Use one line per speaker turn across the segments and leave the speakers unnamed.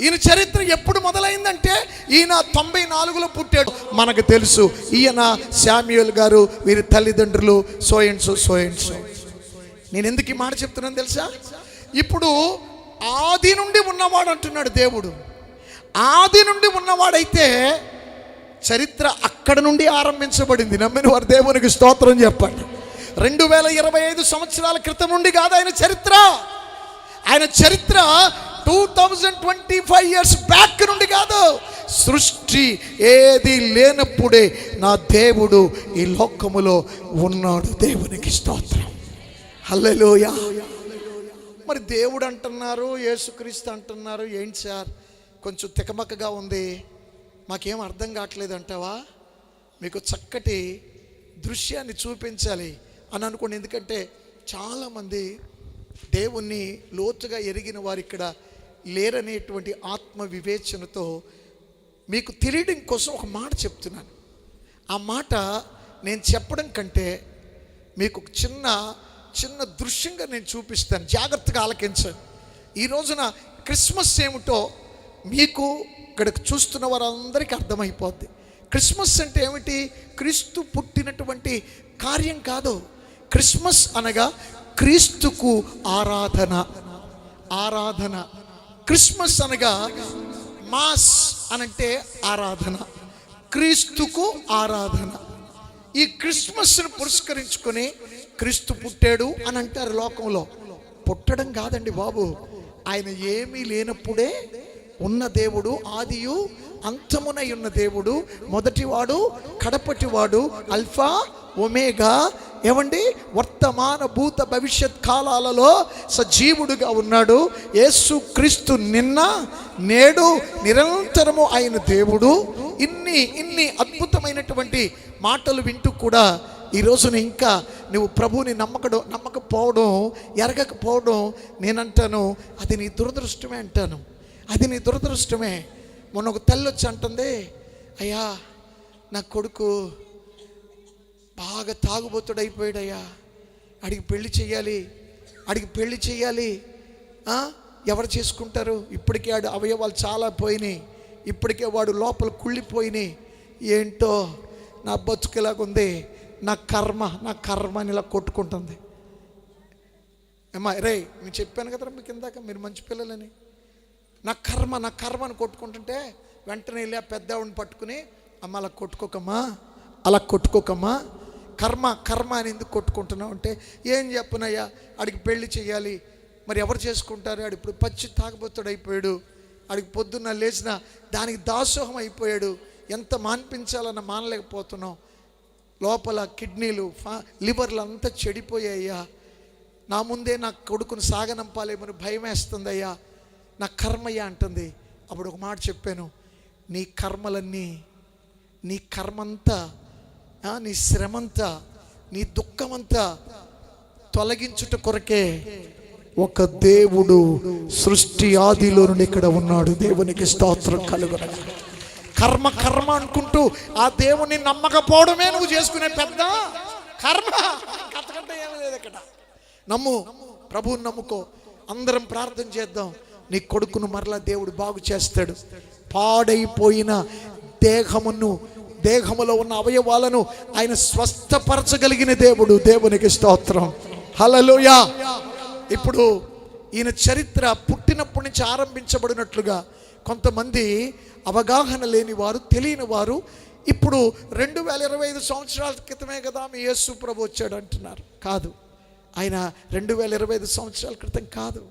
ఈయన చరిత్ర ఎప్పుడు మొదలైందంటే ఈయన 94లో పుట్టాడు. మనకు తెలుసు ఈయన శామ్యూయల్ గారు, వీరి తల్లిదండ్రులు సో అండ్ సో. నేను ఎందుకు ఈ మాట చెప్తున్నాను తెలుసా? ఇప్పుడు ఆది నుండి ఉన్నవాడు అంటున్నాడు దేవుడు. ఆది నుండి ఉన్నవాడైతే చరిత్ర అక్కడ నుండి ఆరంభించబడింది. నమ్మిన వారు దేవునికి స్తోత్రం చెప్పండి. 2025 సంవత్సరాల క్రితం నుండి కాదు ఆయన చరిత్ర. ఆయన చరిత్ర 2025 ఇయర్స్ బ్యాక్ నుండి కాదు. సృష్టి ఏది లేనప్పుడే నా దేవుడు ఈ లోకములో ఉన్నాడు. దేవునికి స్తోత్రం. హల్లెలూయా. మరి దేవుడు అంటున్నారు, యేసుక్రీస్తు అంటున్నారు. ఏంటి సార్ కొంచెం తికమకగా ఉంది, మాకేం అర్థం కావట్లేదు అంటావా? మీకు చక్కటి దృశ్యాన్ని చూపించాలి అని అనుకోండి. ఎందుకంటే చాలామంది దేవుణ్ణి లోతుగా ఎరిగిన వారు ఇక్కడ లేరనేటువంటి ఆత్మ వివేచనతో మీకు తెలియడం కోసం ఒక మాట చెప్తున్నాను. ఆ మాట నేను చెప్పడం కంటే మీకు చిన్న దృశ్యంగా నేను చూపిస్తాను. జాగ్రత్తగా ఆలకించండి. ఈ రోజున క్రిస్మస్ ఏమిటో మీకు ఇక్కడ చూస్తున్న వారందరికీ అర్థమైపోద్ది. క్రిస్మస్ అంటే ఏమిటి? క్రీస్తు పుట్టినటువంటి కార్యం కాదు. క్రిస్మస్ అనగా క్రీస్తుకు ఆరాధన. క్రిస్మస్ అనగా మాస్ అనంటే ఆరాధన, క్రీస్తుకు ఆరాధన. ఈ క్రిస్మస్ను పురస్కరించుకొని క్రీస్తు పుట్టాడు అని అంటారు లోకంలో. పుట్టడం కాదండి బాబు, ఆయన ఏమీ లేనప్పుడే ఉన్న దేవుడు, ఆదియు అంతమునై ఉన్న దేవుడు, మొదటివాడు కడపటివాడు, అల్ఫా ఒమేగా. ఏమండి? వర్తమాన భూత భవిష్యత్ కాలాలలో సజీవుడుగా ఉన్నాడు యేసు క్రీస్తు. నిన్న నేడు నిరంతరము ఆయన దేవుడు. ఇన్ని అద్భుతమైనటువంటి మాటలు వింటూ కూడా ఈరోజున ఇంకా నువ్వు ప్రభువుని నమ్మకపోవడం, ఎరగకపోవడం, నేనంటాను అది నీ దురదృష్టమే అంటాను. అది నీ దురదృష్టమే. మొన్న ఒక తల్లి వచ్చి అంటుంది, అయ్యా నా కొడుకు బాగా తాగుబోతుడైపోయాడయ్యా, అడిగి పెళ్లి చేయాలి. ఎవరు చేసుకుంటారు? ఇప్పటికే ఆడు అవయవాలు చాలా పోయినాయి, ఇప్పటికే వాడు లోపల కుళ్ళిపోయినాయి. ఏంటో నా బతుకులాగుంది, నా కర్మ అని ఇలా కొట్టుకుంటుంది. అమ్మా రే, నేను చెప్పాను కదా మీకు ఇందాక, మీరు మంచి పిల్లలని. నా కర్మ అని కొట్టుకుంటుంటే వెంటనే వెళ్ళి ఆ పెద్దవాడిని పట్టుకుని, అమ్మ అలా కొట్టుకోకమ్మా, కర్మ అని ఎందుకు కొట్టుకుంటున్నావు అంటే, ఏం చెప్పనయ్యా, ఆడికి పెళ్లి చేయాలి. మరి ఎవరు చేసుకుంటారు? ఆడు ఇప్పుడు పచ్చి తాగుబోతుడు అయిపోయాడు, ఆడికి పొద్దున్న లేచిన దానికి దాసోహం అయిపోయాడు. ఎంత మాన్పించాలన్న మానలేకపోతున్నాం. లోపల కిడ్నీలు, లివర్లు అంతా చెడిపోయాయ్యా. నా ముందే నా కొడుకును సాగనంపాలేమని భయం వేస్తుంది అయ్యా, నా కర్మయ్యా అంటుంది. అప్పుడు ఒక మాట చెప్పాను, నీ కర్మంతా, నీ శ్రమంతా, నీ దుఃఖమంతా తొలగించుట కొరకే ఒక దేవుడు సృష్టి ఆదిలో నుండి ఇక్కడ ఉన్నాడు. దేవునికి స్తోత్రం కలుగును. కర్మ అనుకుంటూ ఆ దేవుని నమ్మకపోవడమే నువ్వు చేసుకునే పెద్ద కర్మ. అంతకంటే ఏమీ లేదు ఇక్కడ. నమ్ము, ప్రభువుని నమ్ముకో. అందరం ప్రార్థన చేద్దాం. నీ కొడుకును మరలా దేవుడు బాగు చేస్తాడు. పాడైపోయిన దేహములో ఉన్న అవయవాలను ఆయన స్వస్థపరచగలిగిన దేవుడు. దేవునికి స్తోత్రం. హల్లెలూయా. ఇప్పుడు ఈయన చరిత్ర పుట్టినప్పటి నుంచి ఆరంభించబడినట్లుగా కొంతమంది అవగాహన లేని వారు, తెలియని వారు ఇప్పుడు 2025 సంవత్సరాల క్రితమే కదా మీ యేసు ప్రభు వచ్చాడు అంటున్నారు. కాదు, ఆయన 2025 సంవత్సరాల క్రితం కాదు,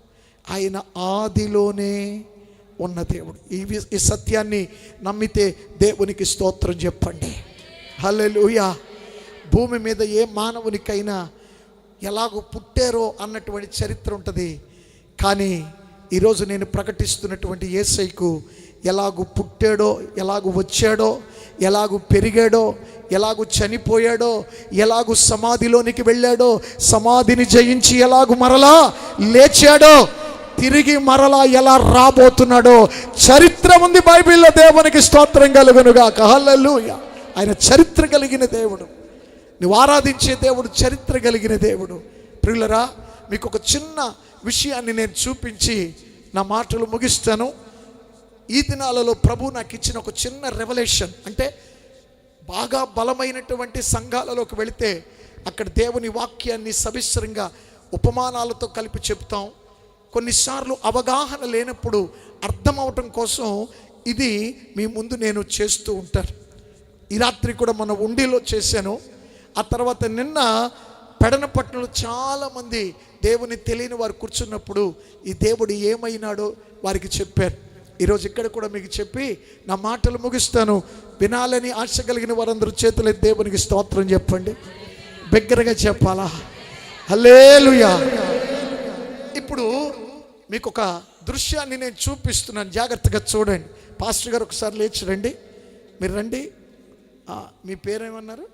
ఆయన ఆదిలోనే ఉన్న దేవుడు. ఈ సత్యాన్ని నమ్మితే దేవునికి స్తోత్రం చెప్పండి. హల్లెలూయా. భూమి మీద ఏ మానవునికైనా ఎలాగో పుట్టారో అన్నటువంటి చరిత్ర ఉంటుంది. కానీ ఈరోజు నేను ప్రకటిస్తున్నటువంటి యేసయ్యకు ఎలాగూ పుట్టాడో, ఎలాగూ వచ్చాడో, ఎలాగూ పెరిగాడో, ఎలాగూ చనిపోయాడో, ఎలాగూ సమాధిలోనికి వెళ్ళాడో, సమాధిని జయించి ఎలాగూ మరలా లేచాడో, తిరిగి మరలా ఎలా రాబోతున్నాడో చరిత్ర ఉంది బైబిల్లో. దేవునికి స్తోత్రం కలుగునుగాక. హల్లెలూయా. ఆయన చరిత్ర కలిగిన దేవుడు. నువ్వు ఆరాధించే దేవుడు చరిత్ర కలిగిన దేవుడు. ప్రియులరా, మీకు ఒక చిన్న విషయాన్ని నేను చూపించి నా మాటలు ముగిస్తాను. ఈ దినాలలో ప్రభు నాకు ఇచ్చిన ఒక చిన్న రెవల్యూషన్, అంటే బాగా బలమైనటువంటి సంఘాలలోకి వెళితే అక్కడ దేవుని వాక్యాన్ని సవిస్తరంగా ఉపమానాలతో కలిపి చెప్తాం. కొన్నిసార్లు అవగాహన లేనప్పుడు అర్థం అవటం కోసం ఇది మీ ముందు నేను చేస్తూ ఉంటాను. ఈ రాత్రి కూడా మన ఉండిలో చేశాను. ఆ తర్వాత నిన్న పెడనపట్నంలో చాలామంది దేవుని తెలియని వారు కూర్చున్నప్పుడు ఈ దేవుడు ఏమైనాడో వారికి చెప్పారు. ఈరోజు ఇక్కడ కూడా మీకు చెప్పి నా మాటలు ముగిస్తాను. వినాలని ఆశ కలిగిన వారందరూ చేతులు దేవునికి స్తోత్రం చెప్పండి, బిగ్గరగా చెప్పాలా? హల్లెలూయా. ఇప్పుడు మీకు ఒక దృశ్యాన్ని నేను చూపిస్తున్నాను, జాగ్రత్తగా చూడండి. పాస్టర్ గారు ఒకసారి లేచి రండి, మీరు రండి. మీ పేరేమన్నారు?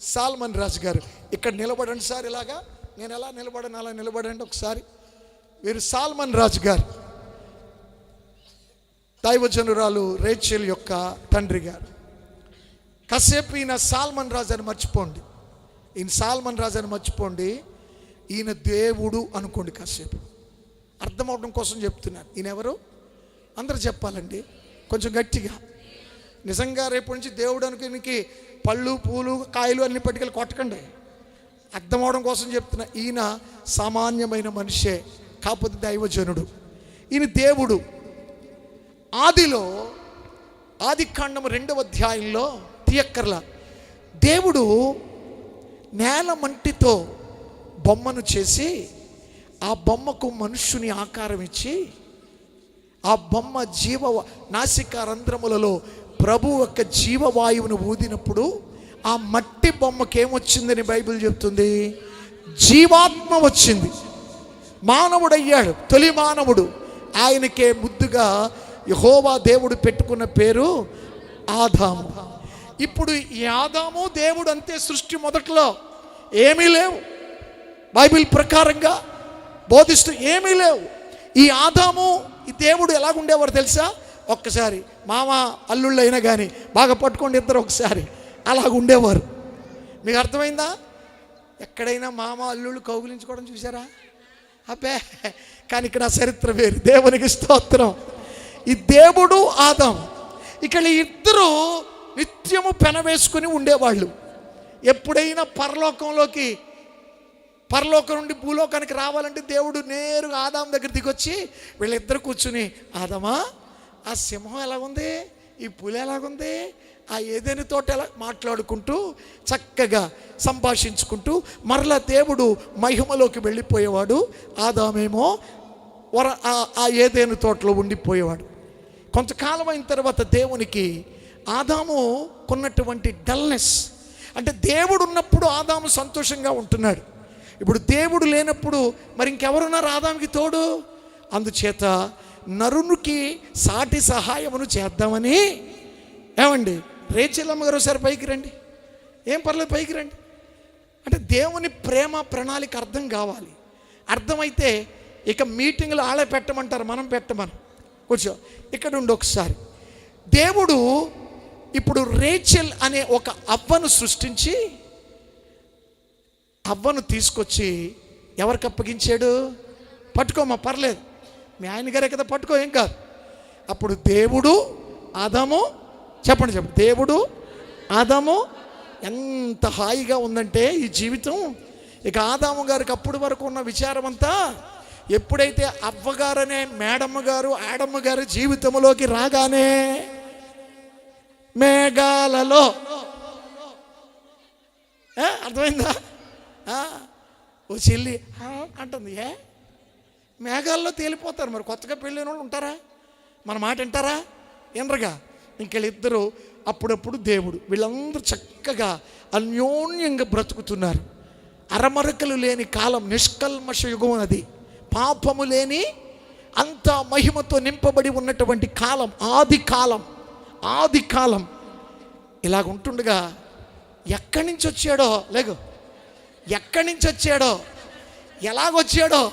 సాల్మన్ రాజు గారు. ఇక్కడ నిలబడండి సార్. ఇలాగా నేను ఎలా నిలబడను అలా నిలబడండి ఒకసారి. వీరు సాల్మన్ రాజు గారు, దైవజనురాలు రేచెల్ యొక్క తండ్రి గారు. కాసేపు ఈయన సాల్మన్ రాజు అని మర్చిపోండి, ఈయన సాల్మన్ రాజు అని మర్చిపోండి, ఈయన దేవుడు అనుకోండి. కాసేపు అర్థం అవడం కోసం చెప్తున్నాను. ఈయన ఎవరు అందరూ చెప్పాలండి కొంచెం గట్టిగా. నిజంగా రేపు నుంచి దేవుడు అనుకునికి పళ్ళు పూలు కాయలు అన్ని పట్టుకెళ్ళి కొట్టకండి, అర్థం అవడం కోసం చెప్తున్నా. ఈయన సామాన్యమైన మనిషే, కాకపోతే దైవజనుడు. ఈయన దేవుడు. ఆదిలో ఆదికాండం 2వ అధ్యాయంలో తీయక్కర్ల దేవుడు నేల మంటితో బొమ్మను చేసి ఆ బొమ్మకు మనుష్యుని ఆకారం ఇచ్చి ఆ బొమ్మ నాసికా రంధ్రములలో ప్రభు యొక్క జీవవాయువును ఊదినప్పుడు ఆ మట్టి బొమ్మకి ఏమొచ్చిందని బైబిల్ చెప్తుంది? జీవాత్మ వచ్చింది. మానవుడయ్యాడు, తొలి మానవుడు. ఆయనకే ముద్దుగా యెహోవా దేవుడు పెట్టుకున్న పేరు ఆదాము. ఇప్పుడు ఈ ఆదాము దేవుడు అంతే. సృష్టి మొదట్లో ఏమీ లేవు, బైబిల్ ప్రకారంగా బోధిస్తూ ఏమీ లేవు. ఈ ఆదాము ఈ దేవుడు ఎలాగుండేవారు తెలుసా? ఒక్కసారి మామ అల్లుళ్ళు అయినా కానీ బాగా పట్టుకోండి ఇద్దరు ఒకసారి, అలాగుండేవారు. మీకు అర్థమైందా? ఎక్కడైనా మామ అల్లుళ్ళు కౌగిలించుకోవడం చూసారా? అబ్బే, కానీ ఇక్కడ చరిత్ర వేరు. దేవునికి స్తోత్రం. ఈ దేవుడు ఆదాం ఇక్కడ ఇద్దరు నిత్యము పెనవేసుకుని ఉండేవాళ్ళు. ఎప్పుడైనా పరలోకం నుండి భూలోకానికి రావాలంటే దేవుడు నేరుగా ఆదాం దగ్గర దిగొచ్చి వీళ్ళిద్దరు కూర్చుని, ఆదామా ఆ సింహం ఎలాగుంది, ఈ పులి ఎలాగుంది, ఆ ఏదైనా తోట ఎలా మాట్లాడుకుంటూ చక్కగా సంభాషించుకుంటూ మరలా దేవుడు మహిమలోకి వెళ్ళిపోయేవాడు. ఆదామేమో ఆ ఏదైనా తోటలో ఉండిపోయేవాడు. కొంతకాలం అయిన తర్వాత దేవునికి ఆదాము కొన్నటువంటి డల్నెస్, అంటే దేవుడు ఉన్నప్పుడు ఆదాము సంతోషంగా ఉంటున్నాడు, ఇప్పుడు దేవుడు లేనప్పుడు మరి ఇంకెవరున్నారు ఆదాముకి తోడు? అందుచేత నరునికి సాటి సహాయమును చేద్దామని, ఏమండి రేచెల్లమ్మ గారు ఒకసారి పైకి రండి, ఏం పర్లేదు పైకి రండి. అంటే దేవుని ప్రేమ ప్రణాళిక అర్థం కావాలి. అర్థమైతే ఇక మీటింగ్లు ఆళ్ళే పెట్టమంటారు, మనం పెట్టమని. కూర్చో, ఇక్కడ ఉండి ఒకసారి. దేవుడు ఇప్పుడు రేచెల్ అనే ఒక అవ్వను సృష్టించి అవ్వను తీసుకొచ్చి ఎవరికి అప్పగించాడు? పట్టుకోమా, పర్లేదు, మీ ఆయన గారే కదా, పట్టుకో, ఏం కాదు. అప్పుడు దేవుడు ఆదాము, చెప్పండి దేవుడు ఆదాము, ఎంత హాయిగా ఉందంటే ఈ జీవితం. ఇక ఆదాము గారికి అప్పుడు వరకు ఉన్న విచారం అంతా ఎప్పుడైతే అవ్వగారనే మేడమ్మ గారు ఆడమ్మ గారు జీవితంలోకి రాగానే మేఘాలలో, అర్థమైందా? ఓ చెల్లి అంటుంది, మేఘాల్లో తేలిపోతారు. మరి కొత్తగా పెళ్ళైన వాళ్ళు ఉంటారా? మన మాట వింటారా? వినరుగా. ఇంకెళ్ళిద్దరూ అప్పుడప్పుడు దేవుడు, వీళ్ళందరూ చక్కగా అన్యోన్యంగా బ్రతుకుతున్నారు. అరమరకలు లేని కాలం, నిష్కల్మష యుగం అది. పాపము లేని అంత మహిమతో నింపబడి ఉన్నటువంటి కాలం, ఆది కాలం. ఇలాగుంటుండగా ఎక్కడి నుంచి వచ్చాడో, ఎక్కడి నుంచి వచ్చాడో, ఎలాగొచ్చాడో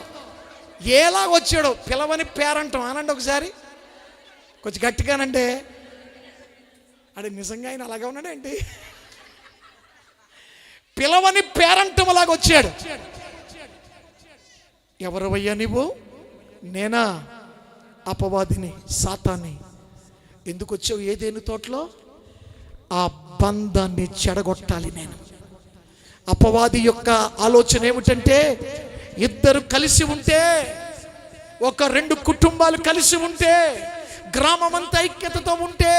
పిలవని పేరంటాం. అనండి ఒకసారి కొంచెం గట్టిగానంటే. అంటే నిజంగా ఆయన అలాగే ఉన్నాడేంటి? పిలవని పేరంటం అలాగొచ్చాడు. ఎవరవయ్యా నువ్వు? నేనా? అపవాదిని, సాతాన్ని. ఎందుకు వచ్చావు ఏదేను తోటలో? ఆ బంధాన్ని చెడగొట్టాలి నేను. అపవాది యొక్క ఆలోచన ఏమిటంటే, ఇద్దరు కలిసి ఉంటే, ఒక 2 కుటుంబాలు కలిసి ఉంటే, గ్రామం అంతా ఐక్యతతో ఉంటే,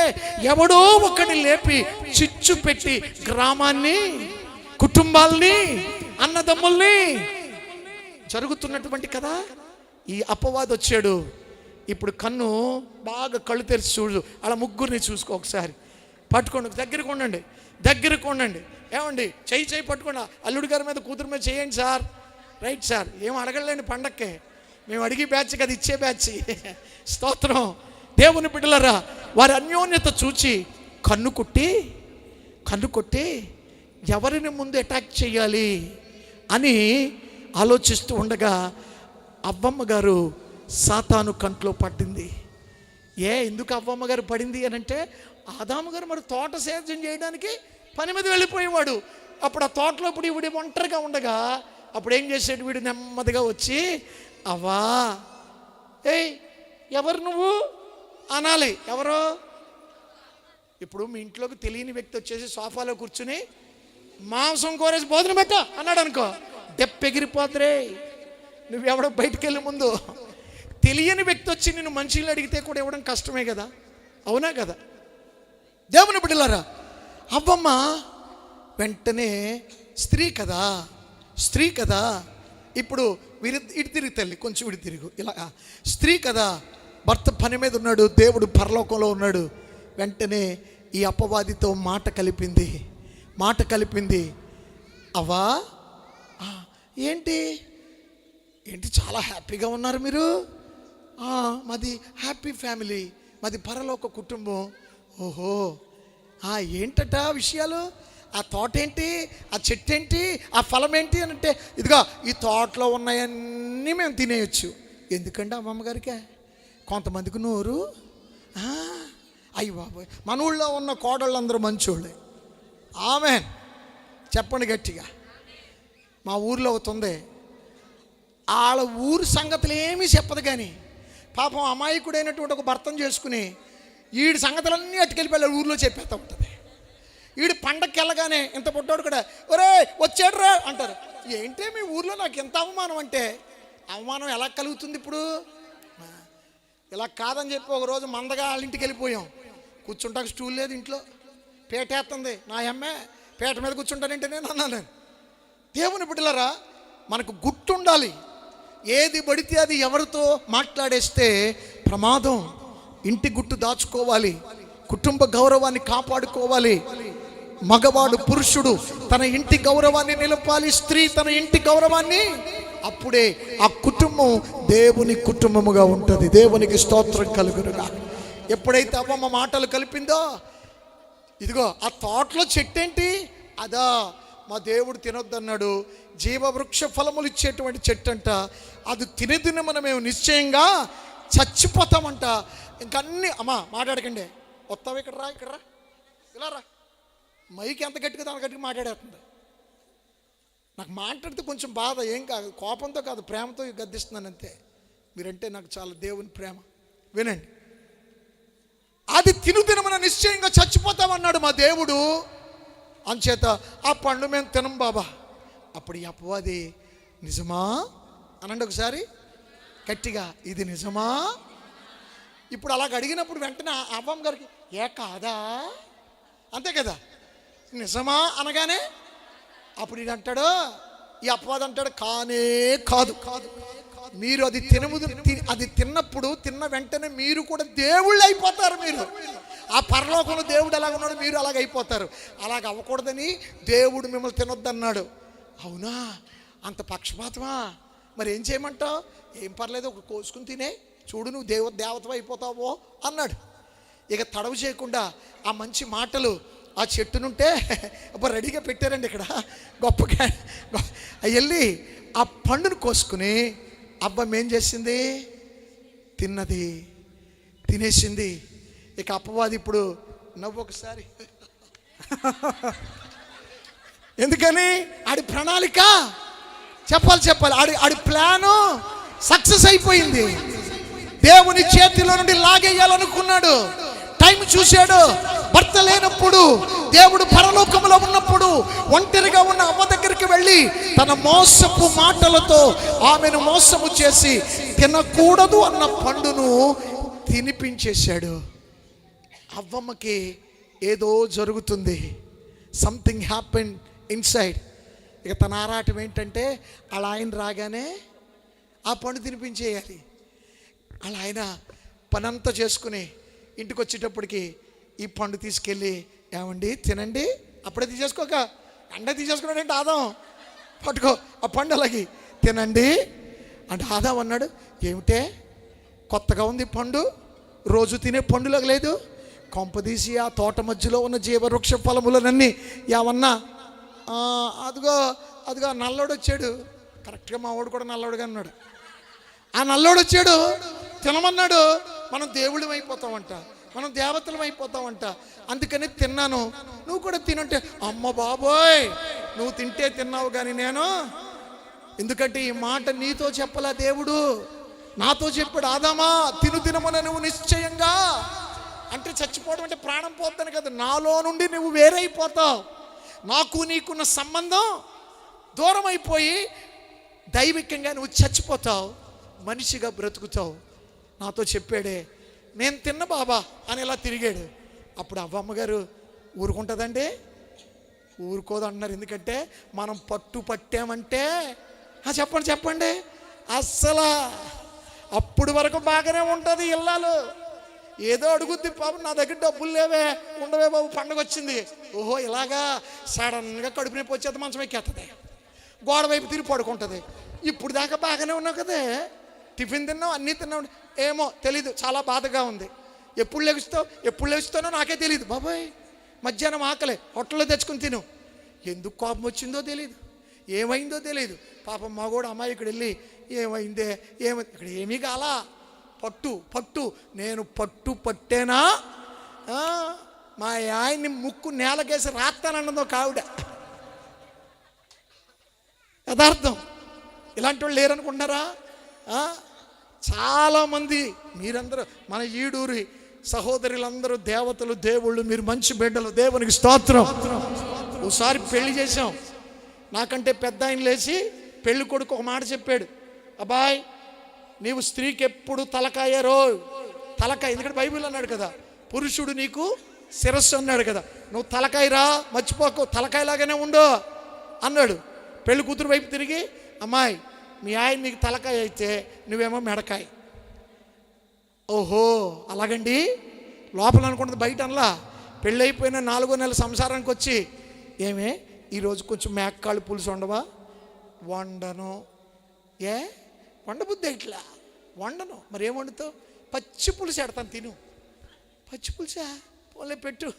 ఎవడో ఒకడిని లేపి చిచ్చు పెట్టి గ్రామాన్ని, కుటుంబాల్ని, అన్నదమ్ముల్ని, జరుగుతున్నటువంటి కదా. ఈ అపవాది వచ్చాడు. ఇప్పుడు కన్ను బాగా కళ్ళు తెరిచి చూడు, అలా ముగ్గురిని చూసుకో ఒకసారి. పట్టుకోండి, దగ్గరకు ఉండండి. ఏమండి, చెయ్యి పట్టుకోండి. అల్లుడి గారి మీద, కూతురు మీద చేయండి సార్. రైట్ సార్, ఏం అడగలేండి పండక్కే, మేము అడిగి బ్యాచ్ కదా, ఇచ్చే బ్యాచ్. స్తోత్రం. దేవుని బిడ్డలారా, వారి అన్యోన్యత చూచి కన్ను కొట్టి ఎవరిని ముందు అటాక్ చేయాలి అని ఆలోచిస్తూ ఉండగా అవ్వమ్మ గారు సాతాను కంట్లో పడింది. ఎందుకు అవ్వమ్మ గారు పడింది అని అంటే, ఆదాము గారు మరి తోట సేద్యం చేయడానికి పని మీద వెళ్ళిపోయేవాడు. అప్పుడు ఆ తోటలో ఇప్పుడు వీడి ఒంటరిగా ఉండగా అప్పుడు ఏం చేసాడు, వీడు నెమ్మదిగా వచ్చి, అవ్వా ఎవరు నువ్వు అనాలి. ఎవరో ఇప్పుడు మీ ఇంట్లోకి తెలియని వ్యక్తి వచ్చేసి సోఫాలో కూర్చుని మాంసం కోరేసి భోజనం పెట్ట అన్నాడు అనుకో, దెప్పెగిరిపోతురే. నువ్వెవడో బయటికి వెళ్ళే ముందు తెలియని వ్యక్తి వచ్చి నిన్ను మంచిని అడిగితే కూడా ఇవ్వడం కష్టమే కదా, అవునా కదా? దేవుని బిడ్డలారా, అవ్వమ్మ వెంటనే స్త్రీ కదా. ఇప్పుడు ఇటు తిరిగి తల్లి, కొంచెం ఇటు తిరుగు, ఇలా. స్త్రీ కదా, భర్త పని మీద ఉన్నాడు, దేవుడు పరలోకంలో ఉన్నాడు. వెంటనే ఈ అపవాదితో మాట కలిపింది. అవ్వా ఏంటి చాలా హ్యాపీగా ఉన్నారు మీరు? మాది హ్యాపీ ఫ్యామిలీ, మాది పరలోక కుటుంబం. ఓహో, ఏంటట విషయాలు? ఆ తోట ఏంటి, ఆ చెట్టు ఏంటి, ఆ ఫలం ఏంటి అని అంటే, ఇదిగా ఈ తోటలో ఉన్నాయన్నీ మేము తినేయచ్చు. ఎందుకంటే అమ్మగారికి కొంతమందికి నోరు. అయ్యి బాబోయ్, మన ఊళ్ళో ఉన్న కోడళ్ళందరూ మంచోళ్ళే. ఆమెన్ చెప్పండి గట్టిగా. మా ఊర్లో అవుతుంది, వాళ్ళ ఊరు సంగతులు ఏమీ చెప్పదు, కానీ పాపం అమాయకుడైనటువంటి ఒక భర్తను చేసుకుని వీడి సంగతులన్నీ అట్టుకెళ్ళిపోయి ఊర్లో చెప్పేస్తూ ఉంటుంది. వీడు పండగకి వెళ్ళగానే ఇంత పుట్టాడు కూడా, ఒరే వచ్చాడురా అంటారు. ఏంటి మీ ఊర్లో నాకు ఎంత అవమానం అంటే, అవమానం ఎలా కలుగుతుంది ఇప్పుడు? ఇలా కాదని చెప్పి ఒకరోజు మందగా వాళ్ళ ఇంటికి వెళ్ళిపోయాం. కూర్చుంటాక స్టూల్ లేదు ఇంట్లో, పేటేస్తుంది. నా అమ్మే పేట మీద కూర్చుంటానంటే నేను అన్నాను. దేవుని బిడ్డలారా, మనకు గుర్తుండాలి. ఏది పడితే అది ఎవరితో మాట్లాడేస్తే ప్రమాదం. ఇంటి గుట్టు దాచుకోవాలి, కుటుంబ గౌరవాన్ని కాపాడుకోవాలి. మగవాడు, పురుషుడు తన ఇంటి గౌరవాన్ని నిలపాలి, స్త్రీ తన ఇంటి గౌరవాన్ని. అప్పుడే ఆ కుటుంబం దేవుని కుటుంబముగా ఉంటుంది. దేవునికి స్తోత్రం కలుగునుగా. ఎప్పుడైతే అవ్వమ్మ మాటలు కలిపిందో, ఇదిగో ఆ తోటలో చెట్టేంటి, అదా మా దేవుడు తినొద్దన్నాడు, జీవవృక్ష ఫలములు ఇచ్చేటువంటి చెట్టు అంట. అది తినదిన మేము నిశ్చయంగా చచ్చిపోతామంట. ఇంకన్నీ అమ్మా మాట్లాడకండి, వస్తావు ఇక్కడ రా ఇలా రా. మైకి ఎంత గట్టిగా దాని గట్టిగా మాట్లాడేస్తుంది. నాకు మాట్లాడితే కొంచెం బాధ, ఏం కాదు, కోపంతో కాదు, ప్రేమతో గద్దిస్తున్నాను అంతే. మీరంటే నాకు చాలా దేవుని ప్రేమ. వినండి, అది తినుదినమన నిశ్చయంగా చచ్చిపోతామన్నాడు మా దేవుడు. అంచేత ఆ పండు మేము తినం బాబా. అప్పుడు ఈ అపవాది, నిజమా అనండి ఒకసారి గట్టిగా, ఇది నిజమా? ఇప్పుడు అలాగ అడిగినప్పుడు వెంటనే అవ్వమ్మ గారికి కాదా అంతే కదా, నిజమా అనగానే అప్పుడు ఇది అంటాడు, ఈ అపవాది అంటాడు, కానే కాదు, మీరు అది అది తిన్నప్పుడు తిన్న వెంటనే మీరు కూడా దేవుళ్ళు అయిపోతారు. మీరు ఆ పరలోకంలో దేవుడు ఎలాగ ఉన్నాడు, మీరు అలాగ అయిపోతారు. అలాగ అవ్వకూడదని దేవుడు మిమ్మల్ని తినొద్దన్నాడు. అవునా, అంత పక్షపాతమా? మరి ఏం చేయమంటావు? ఏం పర్లేదు, ఒక కోసుకుని తినే చూడు, నువ్వు దేవత అయిపోతావో అన్నాడు. ఇక తడవు చేయకుండా ఆ మంచి మాటలు ఆ చెట్టునుంటే రెడీగా పెట్టారండి ఇక్కడ గొప్పగా. వెళ్ళి ఆ పండును కోసుకుని అవ్వమ్మ ఏం చేసింది, తినేసింది. ఇక అపవాది ఇప్పుడు నవ్వు ఒకసారి. ఎందుకని? ఆడి ప్రణాళిక చెప్పాలి, ఆడి ప్లాను సక్సెస్ అయిపోయింది. దేవుని చేతిలో నుండి లాగేయాలనుకున్నాడు. టైం టైం చూశాడు. భర్త లేనప్పుడు, దేవుడు పరలోకంలో ఉన్నప్పుడు ఒంటరిగా ఉన్న అమ్మ దగ్గరికి వెళ్ళి తన మోసపు మాటలతో ఆమెను మోసము చేసి తినకూడదు అన్న పండును తినిపించేశాడు. అవ్వమ్మకి ఏదో జరుగుతుంది, సంథింగ్ హ్యాపెన్ ఇన్సైడ్. ఇక తన ఆరాటం ఏంటంటే అలా ఆయన రాగానే ఆ పండు తినిపించేయాలి. అలా ఆయన పనంతా చేసుకుని ఇంటికి వచ్చేటప్పటికి ఈ పండు తీసుకెళ్ళి, ఏమండి తినండి, అప్పుడే తీసేసుకోక ఎండ తీసేసుకున్నాడంటే ఆదాం, పట్టుకో ఆ పండు అలాగే తినండి అంటే ఆదాం అన్నాడు, ఏమిటే కొత్తగా ఉంది పండు, రోజు తినే పండులాగా లేదు, కొంపదీసి ఆ తోట మధ్యలో ఉన్న జీవవృక్ష ఫలములనన్నీ ఏమన్నా అదిగో అదిగో నల్లోడు వచ్చాడు, కరెక్ట్గా మా వాడు కూడా నల్లోడుగా అన్నాడు, ఆ నల్లోడు వచ్చాడు తినమన్నాడు, మనం దేవుళ్ళం అయిపోతామంట, మనం దేవతలం అయిపోతామంట, అందుకని తిన్నాను, నువ్వు కూడా తినంటే, అమ్మ బాబోయ్ నువ్వు తింటే తిన్నావు కానీ నేను, ఎందుకంటే ఈ మాట నీతో చెప్పలా దేవుడు, నాతో చెప్పాడు, ఆదామా తినమని నువ్వు నిశ్చయంగా, అంటే చచ్చిపోవడం అంటే ప్రాణం పోతాను కదా, నాలో నుండి నువ్వు వేరైపోతావు, నాకు నీకున్న సంబంధం దూరం అయిపోయి దైవికంగా నువ్వు చచ్చిపోతావు, మనిషిగా బ్రతుకుతావు, నాతో చెప్పాడే, నేను తిన్న బాబా అని ఇలా తిరిగాడు. అప్పుడు అవ్వమ్మగారు ఊరుకుంటుందండి, ఊరుకోదు అంటున్నారు, ఎందుకంటే మనం పట్టామంటే చెప్పండి అస్సలు అప్పుడు వరకు బాగానే ఉంటుంది. ఇల్లాలు ఏదో అడుగుద్ది, పాపం నా దగ్గర డబ్బులు లేవే, ఉండవే బాబు పండుగ వచ్చింది, ఓహో ఇలాగా సడన్గా కడుపు నొప్పి వచ్చేది, మంచం ఎక్కేస్తుంది, గోడ వైపు తిరిగి పడుకుంటుంది. ఇప్పుడు దాకా బాగానే ఉన్నావు కదే, టిఫిన్ తిన్నావు, అన్నీ తిన్నావు, ఏమో తెలీదు, చాలా బాధగా ఉంది, ఎప్పుడు లెగుస్తానో నాకే తెలియదు, బాబాయ్ మధ్యాహ్నం ఆకలే, హోటల్లో తెచ్చుకుని తిను, ఎందుకు కోపం వచ్చిందో తెలియదు, ఏమైందో తెలియదు, పాపం మగోడు అమ్మాయి ఇక్కడ వెళ్ళి ఏమైందే ఇక్కడ ఏమీ కాలా, పట్టు నేను పట్టేనా, మా ఆయన్ని ముక్కు నేలకేసి రాస్తానన్నదో కావిడ, యథార్థం. ఇలాంటి వాళ్ళు లేరనుకుంటున్నారా? చాలామంది మీరందరూ మన ఈడూరి సహోదరులందరూ దేవతలు, దేవుళ్ళు, మీరు మంచి బిడ్డలు, దేవునికి స్తోత్రం. ఓసారి పెళ్లి చేసాం, నాకంటే పెద్ద ఆయన లేచి పెళ్లి కొడుకు ఒక మాట చెప్పాడు, అబ్బాయ్ నీవు స్త్రీకి ఎప్పుడు తలకాయరో, తలకాయ, ఎందుకంటే బైబిల్ అన్నాడు కదా, పురుషుడు నీకు శిరస్సు అన్నాడు కదా, నువ్వు తలకాయరా, మర్చిపోకు, తలకాయలాగానే ఉండు అన్నాడు. పెళ్లి కూతురు వైపు తిరిగి, అమ్మాయి మీ ఆయన నీకు తలకాయ అయితే నువ్వేమో మెడకాయ. ఓహో అలాగండి, లోపల అనుకుంటుంది బయట అనలా. పెళ్ళి అయిపోయిన 4వ నెల సంసారానికి వచ్చి, ఏమే ఈరోజు కొంచెం మేకకాళ్ళు పులుసు వండవా? వండను. ఏ వండబుద్ది ఇట్లా వండను, మరి ఏం వండుతావు? పచ్చి పులుసు ఎడతాను, తిను. పచ్చి పులుసా? పోలే పెట్టు,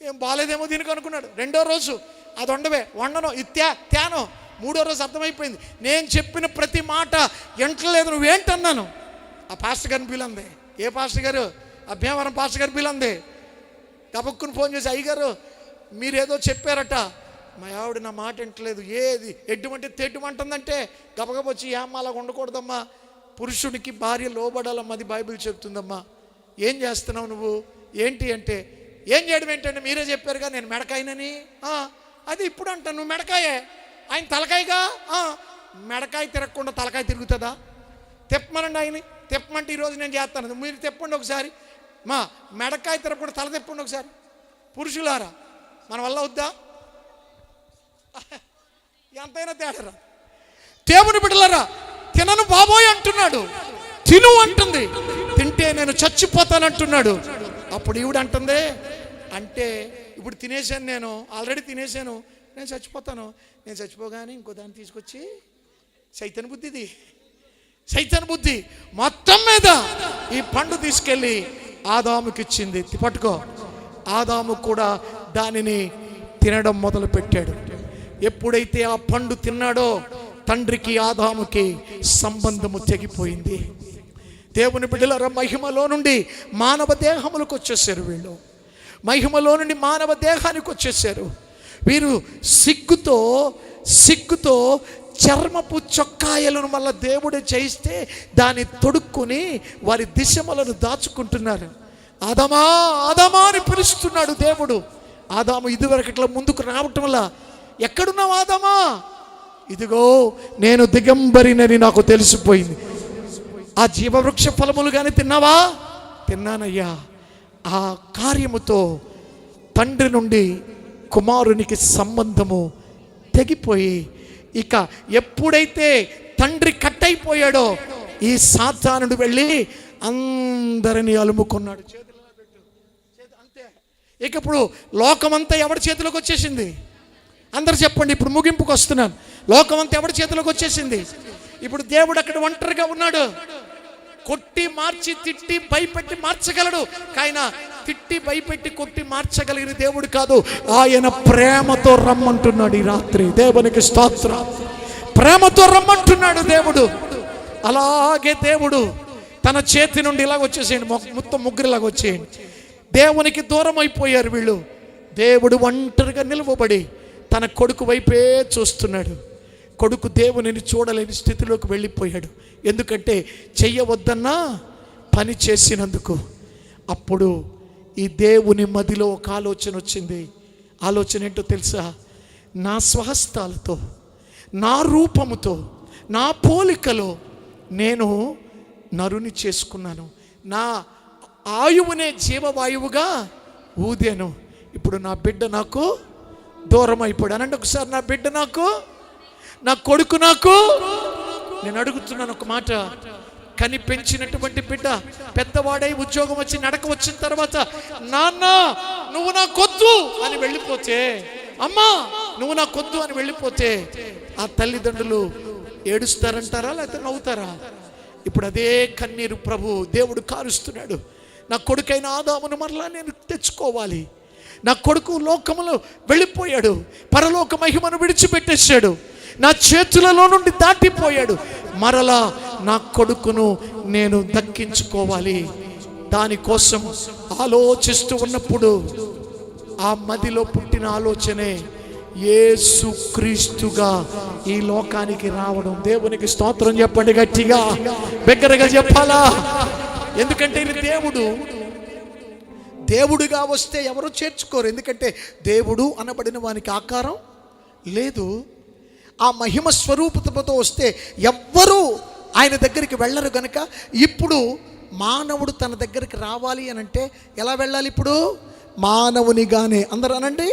ఏం బాగాలేదేమో దీనికి అనుకున్నాడు. 2వ రోజు అది వండను, ఇది త్యాను. 3వ రోజు అర్థమైపోయింది, నేను చెప్పిన ప్రతి మాట ఎంటలేదు, నువ్వేంటన్నాను. ఆ పాస్టర్ గారిని పిలంది. ఏ పాస్టర్ గారు? అభ్యవరం పాస్టర్ గారి పిలంది. గబక్కుని ఫోన్ చేసి, అయ్యగారు మీరేదో చెప్పారట, మా ఆవిడ నా మాట వింటలేదు, ఏది ఎడ్డుమంటే తెడ్డుమంటుందంటే గబగబ వచ్చి, ఏమ్మా అలా ఉండకూడదమ్మా, పురుషుడికి భార్య లోబడాలమ్మా, అది బైబిల్ చెప్తుందమ్మా, ఏం చేస్తున్నావు నువ్వు? ఏంటి అంటే, ఏం చేయడం ఏంటంటే మీరే చెప్పారుగా నేను మెడకాయనని. అది ఇప్పుడు అంటాను, నువ్వు మెడకాయే, ఆయన తలకాయగా. మెడకాయ తిరగకుండా తలకాయ తిరుగుతుందా? తెప్పమనండి ఆయన్ని, తెప్పమంటే ఈరోజు నేను చేస్తాను, మీరు తెప్పండి ఒకసారి, మా మెడకాయ తిరగకుండా తల తెప్పండి ఒకసారి. పురుషులారా మన వల్ల వద్దా? ఎంతైనా తేడరా. దేవుని బిడ్డలారా, తినను బాబోయ్ అంటున్నాడు, తిను అంటుంది, తింటే నేను చచ్చిపోతానంటున్నాడు. అప్పుడు ఈవిడ అంటుంది, అంటే ఇప్పుడు తినేసాను, నేను ఆల్రెడీ తినేసాను, నేను చచ్చిపోతాను, నేను చచ్చిపోగానే ఇంకో దాన్ని తీసుకొచ్చి, సైతాన్ బుద్ధి మొత్తం మీద ఈ పండు తీసుకెళ్ళి ఆదాముకి ఇచ్చింది. పట్టుకో. ఆదాము కూడా దానిని తినడం మొదలు పెట్టాడు. ఎప్పుడైతే ఆ పండు తిన్నాడో తండ్రికి ఆదాముకి సంబంధము తెగిపోయింది. దేవుని బిడ్డలారా, మహిమలో నుండి మానవ దేహములకు వచ్చేసారు వీళ్ళు, మహిమలో నుండి మానవ దేహానికి వచ్చేసారు వీరు. సిగ్గుతో చర్మపు చొక్కాయలను మళ్ళీ దేవుడే చేయిస్తే దాన్ని తొడుక్కుని వారి దిశమలను దాచుకుంటున్నారు. ఆదామా ఆదామా అని పిలుస్తున్నాడు దేవుడు. ఆదాము ఇదివరకట్లా ముందుకు రావటం వల్ల, ఎక్కడున్నావు ఆదామా? ఇదిగో నేను దిగంబరినని నాకు తెలిసిపోయింది. ఆ జీవవృక్ష ఫలములు కానీ తిన్నావా? తిన్నానయ్యా. ఆ కార్యముతో తండ్రి నుండి కుమారునికి సంబంధము తెగిపోయి, ఇక ఎప్పుడైతే తండ్రి కట్ అయిపోయాడో ఈ సాతానుడు వెళ్ళి అందరినీ అలుముకున్నాడు. అంతే. ఇక ఇప్పుడు లోకమంతా ఎవరి చేతిలోకి వచ్చేసింది? అందరు చెప్పండి. ఇప్పుడు ముగింపుకు వస్తున్నాను. లోకమంతా ఎవరి చేతిలోకి వచ్చేసింది? ఇప్పుడు దేవుడు అక్కడ ఒంటరిగా ఉన్నాడు. కొట్టి మార్చి తిట్టి భయపెట్టి మార్చగలడు. ఆయన తిట్టి భయపెట్టి కొట్టి మార్చగలిగిన దేవుడు కాదు. ఆయన ప్రేమతో రమ్మంటున్నాడు ఈ రాత్రి. దేవునికి స్తోత్రం. ప్రేమతో రమ్మంటున్నాడు దేవుడు. అలాగే దేవుడు తన చేతి నుండి ఇలాగ వచ్చేసేయండి. మొత్తం ముగ్గురులాగా వచ్చేయండి. దేవునికి దూరం అయిపోయారు వీళ్ళు. దేవుడు ఒంటరిగా నిలవబడి తన కొడుకు వైపే చూస్తున్నాడు. కొడుకు దేవునిని చూడలేని స్థితిలోకి వెళ్ళిపోయాడు. ఎందుకంటే చెయ్యవద్దన్నా పని చేసినందుకు. అప్పుడు ఈ దేవుని మదిలో ఒక ఆలోచన వచ్చింది. ఆలోచన ఏంటో తెలుసా? నా స్వహస్తాలతో, నా రూపముతో, నా పోలికలో నేను నరుని చేసుకున్నాను. నా ఆయువునే జీవవాయువుగా ఊదాను. ఇప్పుడు నా బిడ్డ నాకు దూరం అయిపోయాడు. అనంటే ఒకసారి, నా బిడ్డ నాకు, నా కొడుకు నాకు. నేను అడుగుతున్నాను ఒక మాట. కని పెంచినటువంటి బిడ్డ పెద్దవాడై ఉద్యోగం వచ్చి నడక వచ్చిన తర్వాత, నాన్న నువ్వు నా కొద్దు అని వెళ్ళిపోతే, అమ్మా నువ్వు నా కొద్దు అని వెళ్ళిపోతే ఆ తల్లిదండ్రులు ఏడుస్తారంటారా లేకపోతే నవ్వుతారా? ఇప్పుడు అదే కన్నీరు ప్రభు దేవుడు కారుస్తున్నాడు. నా కొడుకైన ఆదామును మరలా నేను తెచ్చుకోవాలి. నా కొడుకు లోకములో వెళ్ళిపోయాడు, పరలోక మహిమను విడిచిపెట్టేశాడు, నా చేతులలో నుండి దాటిపోయాడు. మరలా నా కొడుకును నేను దక్కించుకోవాలి. దానికోసం ఆలోచిస్తూ ఉన్నప్పుడు ఆ మదిలో పుట్టిన ఆలోచనే యేసుక్రీస్తుగా ఈ లోకానికి రావడం. దేవునికి స్తోత్రం చెప్పండి గట్టిగా, బిగ్గరగా చెప్పాలా? ఎందుకంటే ఇది దేవుడుగా వస్తే ఎవరు చేర్చుకోరు. ఎందుకంటే దేవుడు అనబడిన వానికి ఆకారం లేదు. ఆ మహిమ స్వరూపతతో వస్తే ఎవ్వరూ ఆయన దగ్గరికి వెళ్ళరు గనుక ఇప్పుడు మానవుడు తన దగ్గరికి రావాలి అని అంటే ఎలా వెళ్ళాలి? ఇప్పుడు మానవునిగానే, అందరూ అనండి,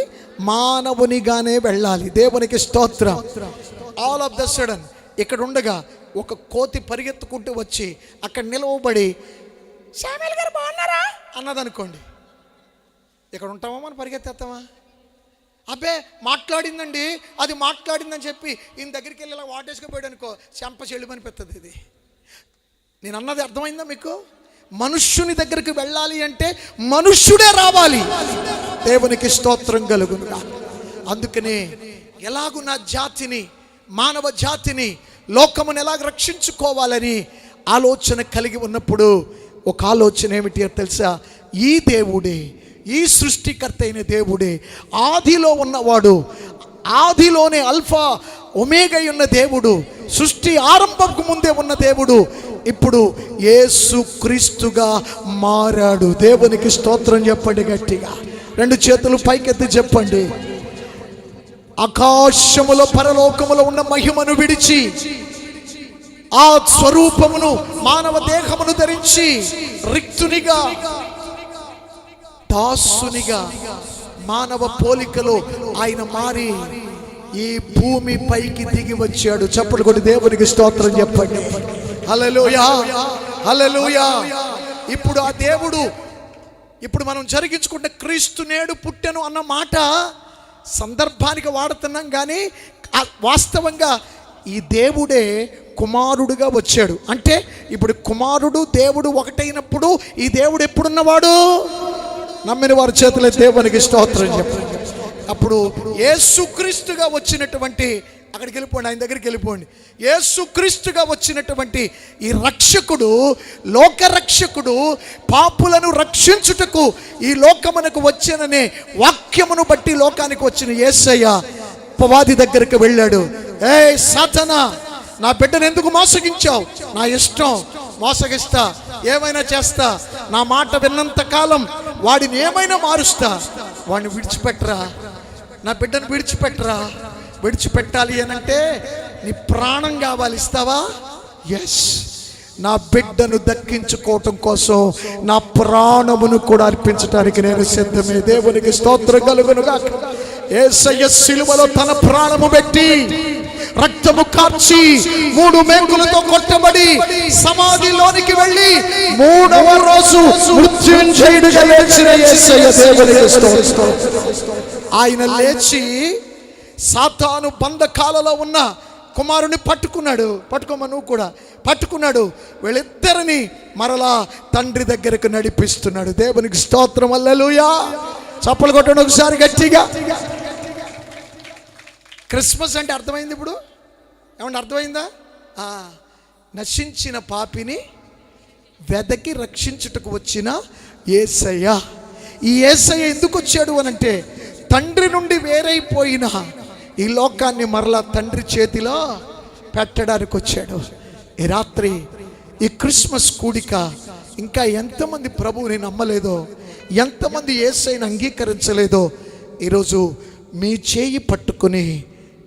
మానవునిగానే వెళ్ళాలి. దేవునికి స్తోత్రం. ఆల్ ఆఫ్ ద సడన్ ఇక్కడ ఉండగా ఒక కోతి పరిగెత్తుకుంటూ వచ్చి అక్కడ నిలవబడి శామ్యూల్ గారు బాగున్నారా అన్నదనుకోండి, ఇక్కడ ఉంటామా? మనం పరిగెత్తేస్తామా? అబ్బే మాట్లాడిందండి, అది మాట్లాడిందని చెప్పి ఈయన దగ్గరికి వెళ్ళి ఇలా వాటేసుకుపోయాడు అనుకో, చెంప చెల్లుమనిపిస్తుంది. ఇది నేను అన్నది అర్థమైందా మీకు? మనుష్యుని దగ్గరికి వెళ్ళాలి అంటే మనుష్యుడే రావాలి. దేవునికి స్తోత్రం కలుగునుగా. అందుకనే ఎలాగూ నా జాతిని, మానవ జాతిని, లోకమును ఎలాగ రక్షించుకోవాలని ఆలోచన కలిగి ఉన్నప్పుడు ఒక ఆలోచన ఏమిటి తెలుసా? ఈ దేవుడే, ఈ సృష్టికర్త అయిన దేవుడే, ఆదిలో ఉన్నవాడు, ఆదిలోనే అల్ఫా ఒమేగా ఉన్న దేవుడు, సృష్టి ఆరంభకు ముందే ఉన్న దేవుడు ఇప్పుడు యేసుక్రీస్తుగా మారాడు. దేవునికి స్తోత్రం చెప్పండి గట్టిగా. రెండు చేతులు పైకెత్తి చెప్పండి. ఆకాశములో పరలోకములో ఉన్న మహిమను విడిచి ఆ స్వరూపమును, మానవ దేహమును ధరించి రిక్తునిగా, దాసునిగా, మానవ పోలికలో ఆయన మారి ఈ భూమి పైకి దిగి వచ్చాడు. చప్పట్లు కొట్టి దేవునికి స్తోత్రం చెప్పండి. హల్లెలూయా, హల్లెలూయా. ఇప్పుడు ఆ దేవుడు, ఇప్పుడు మనం జరిగించుకుంటే క్రీస్తు నేడు పుట్టెను అన్న మాట సందర్భానికి వాడుతున్నాం, కానీ వాస్తవంగా ఈ దేవుడే కుమారుడుగా వచ్చాడు. అంటే ఇప్పుడు కుమారుడు దేవుడు ఒకటైనప్పుడు ఈ దేవుడు ఎప్పుడున్నవాడు? నమ్మిన వారి చేతులే దేవునికి స్తోత్రం చెప్పండి. అప్పుడు యేసుక్రీస్తుగా వచ్చినటువంటి, అక్కడికి వెళ్ళిపోండి, ఆయన దగ్గరికి వెళ్ళిపోండి. యేసుక్రీస్తుగా వచ్చినటువంటి ఈ రక్షకుడు, లోకరక్షకుడు, పాపులను రక్షించుటకు ఈ లోకమునకు వచ్చాననే వాక్యమును బట్టి లోకానికి వచ్చిన యేసయ్య అపవాది దగ్గరికి వెళ్ళాడు. ఏ సాతానా, నా బిడ్డను ఎందుకు మోసగించావు? నా ఇష్టం, మోసగిస్తా, ఏమైనా చేస్తా, నా మాట విన్నంత కాలం వాడిని ఏమైనా మారుస్తా, వాడిని విడిచిపెట్టరా, నా బిడ్డను విడిచిపెట్టరా. విడిచిపెట్టాలి అనంటే నీ ప్రాణం కావాలి, ఇస్తావా? ఎస్, నా బిడ్డను దక్కించుకోవటం కోసం నా ప్రాణమును కూడా అర్పించడానికి నేను సిద్ధమే. దేవునికి స్తోత్రం కలుగునుగాక. యేసయ్య సిలువలో తన ప్రాణము పెట్టి రక్తము కార్చి 3 మేకులతో కొట్టబడి సమాధిలోనికి వెళ్ళి 3వ రోజు మృత్యుంజయుడిగా లేచిన యేసయ్య దేవునికి స్తోత్రం. ఆయన లేచి సాతాను బంధకాలలో ఉన్న కుమారుని పట్టుకున్నాడు. నువ్వు కూడా పట్టుకున్నాడు. వీళ్ళిద్దరిని మరలా తండ్రి దగ్గరకు నడిపిస్తున్నాడు. దేవునికి స్తోత్రం. హల్లెలూయా. చప్పలు కొట్టండి ఒకసారి గట్టిగా. క్రిస్మస్ అంటే అర్థమైంది ఇప్పుడు? ఏమంటే అర్థమైందా? నశించిన పాపిని వెదకి రక్షించుటకు వచ్చిన యేసయ్య. ఈ యేసయ్య ఎందుకు వచ్చాడు అనంటే, తండ్రి నుండి వేరైపోయిన ఈ లోకాన్ని మరలా తండ్రి చేతిలో పెట్టడానికి వచ్చాడు. ఈ రాత్రి ఈ క్రిస్మస్ కూడిక ఇంకా ఎంతమంది ప్రభువుని నమ్మలేదో, ఎంతమంది యేసయ్యను అంగీకరించలేదో, ఈరోజు మీ చేయి పట్టుకుని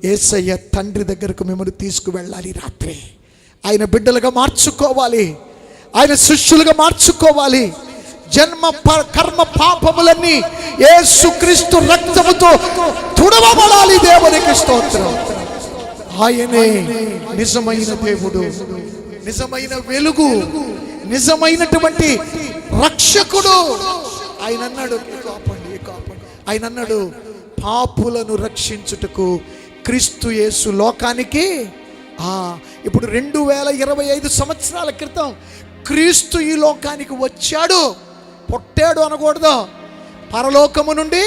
యేసయ్య తండ్రి దగ్గరకు మిమ్మల్ని తీసుకువెళ్ళాలి. రాత్రి ఆయన బిడ్డలుగా మార్చుకోవాలి, ఆయన శిష్యులుగా మార్చుకోవాలి. జన్మ కర్మ పాపములన్నీ యేసుక్రీస్తు రక్తముతో తుడవబడాలి. దేవునికి స్తోత్రం. ఆయనే నిజమైన దేవుడు, నిజమైన వెలుగు, నిజమైనటువంటి రక్షకుడు. ఆయన అన్నాడు, ఆయన అన్నాడు, పాపులను రక్షించుటకు క్రీస్తు యేసు లోకానికి. ఇప్పుడు 2025 సంవత్సరాల క్రితం క్రీస్తు ఈ లోకానికి వచ్చాడు. పుట్టాడు అనకూడదు, పరలోకము నుండి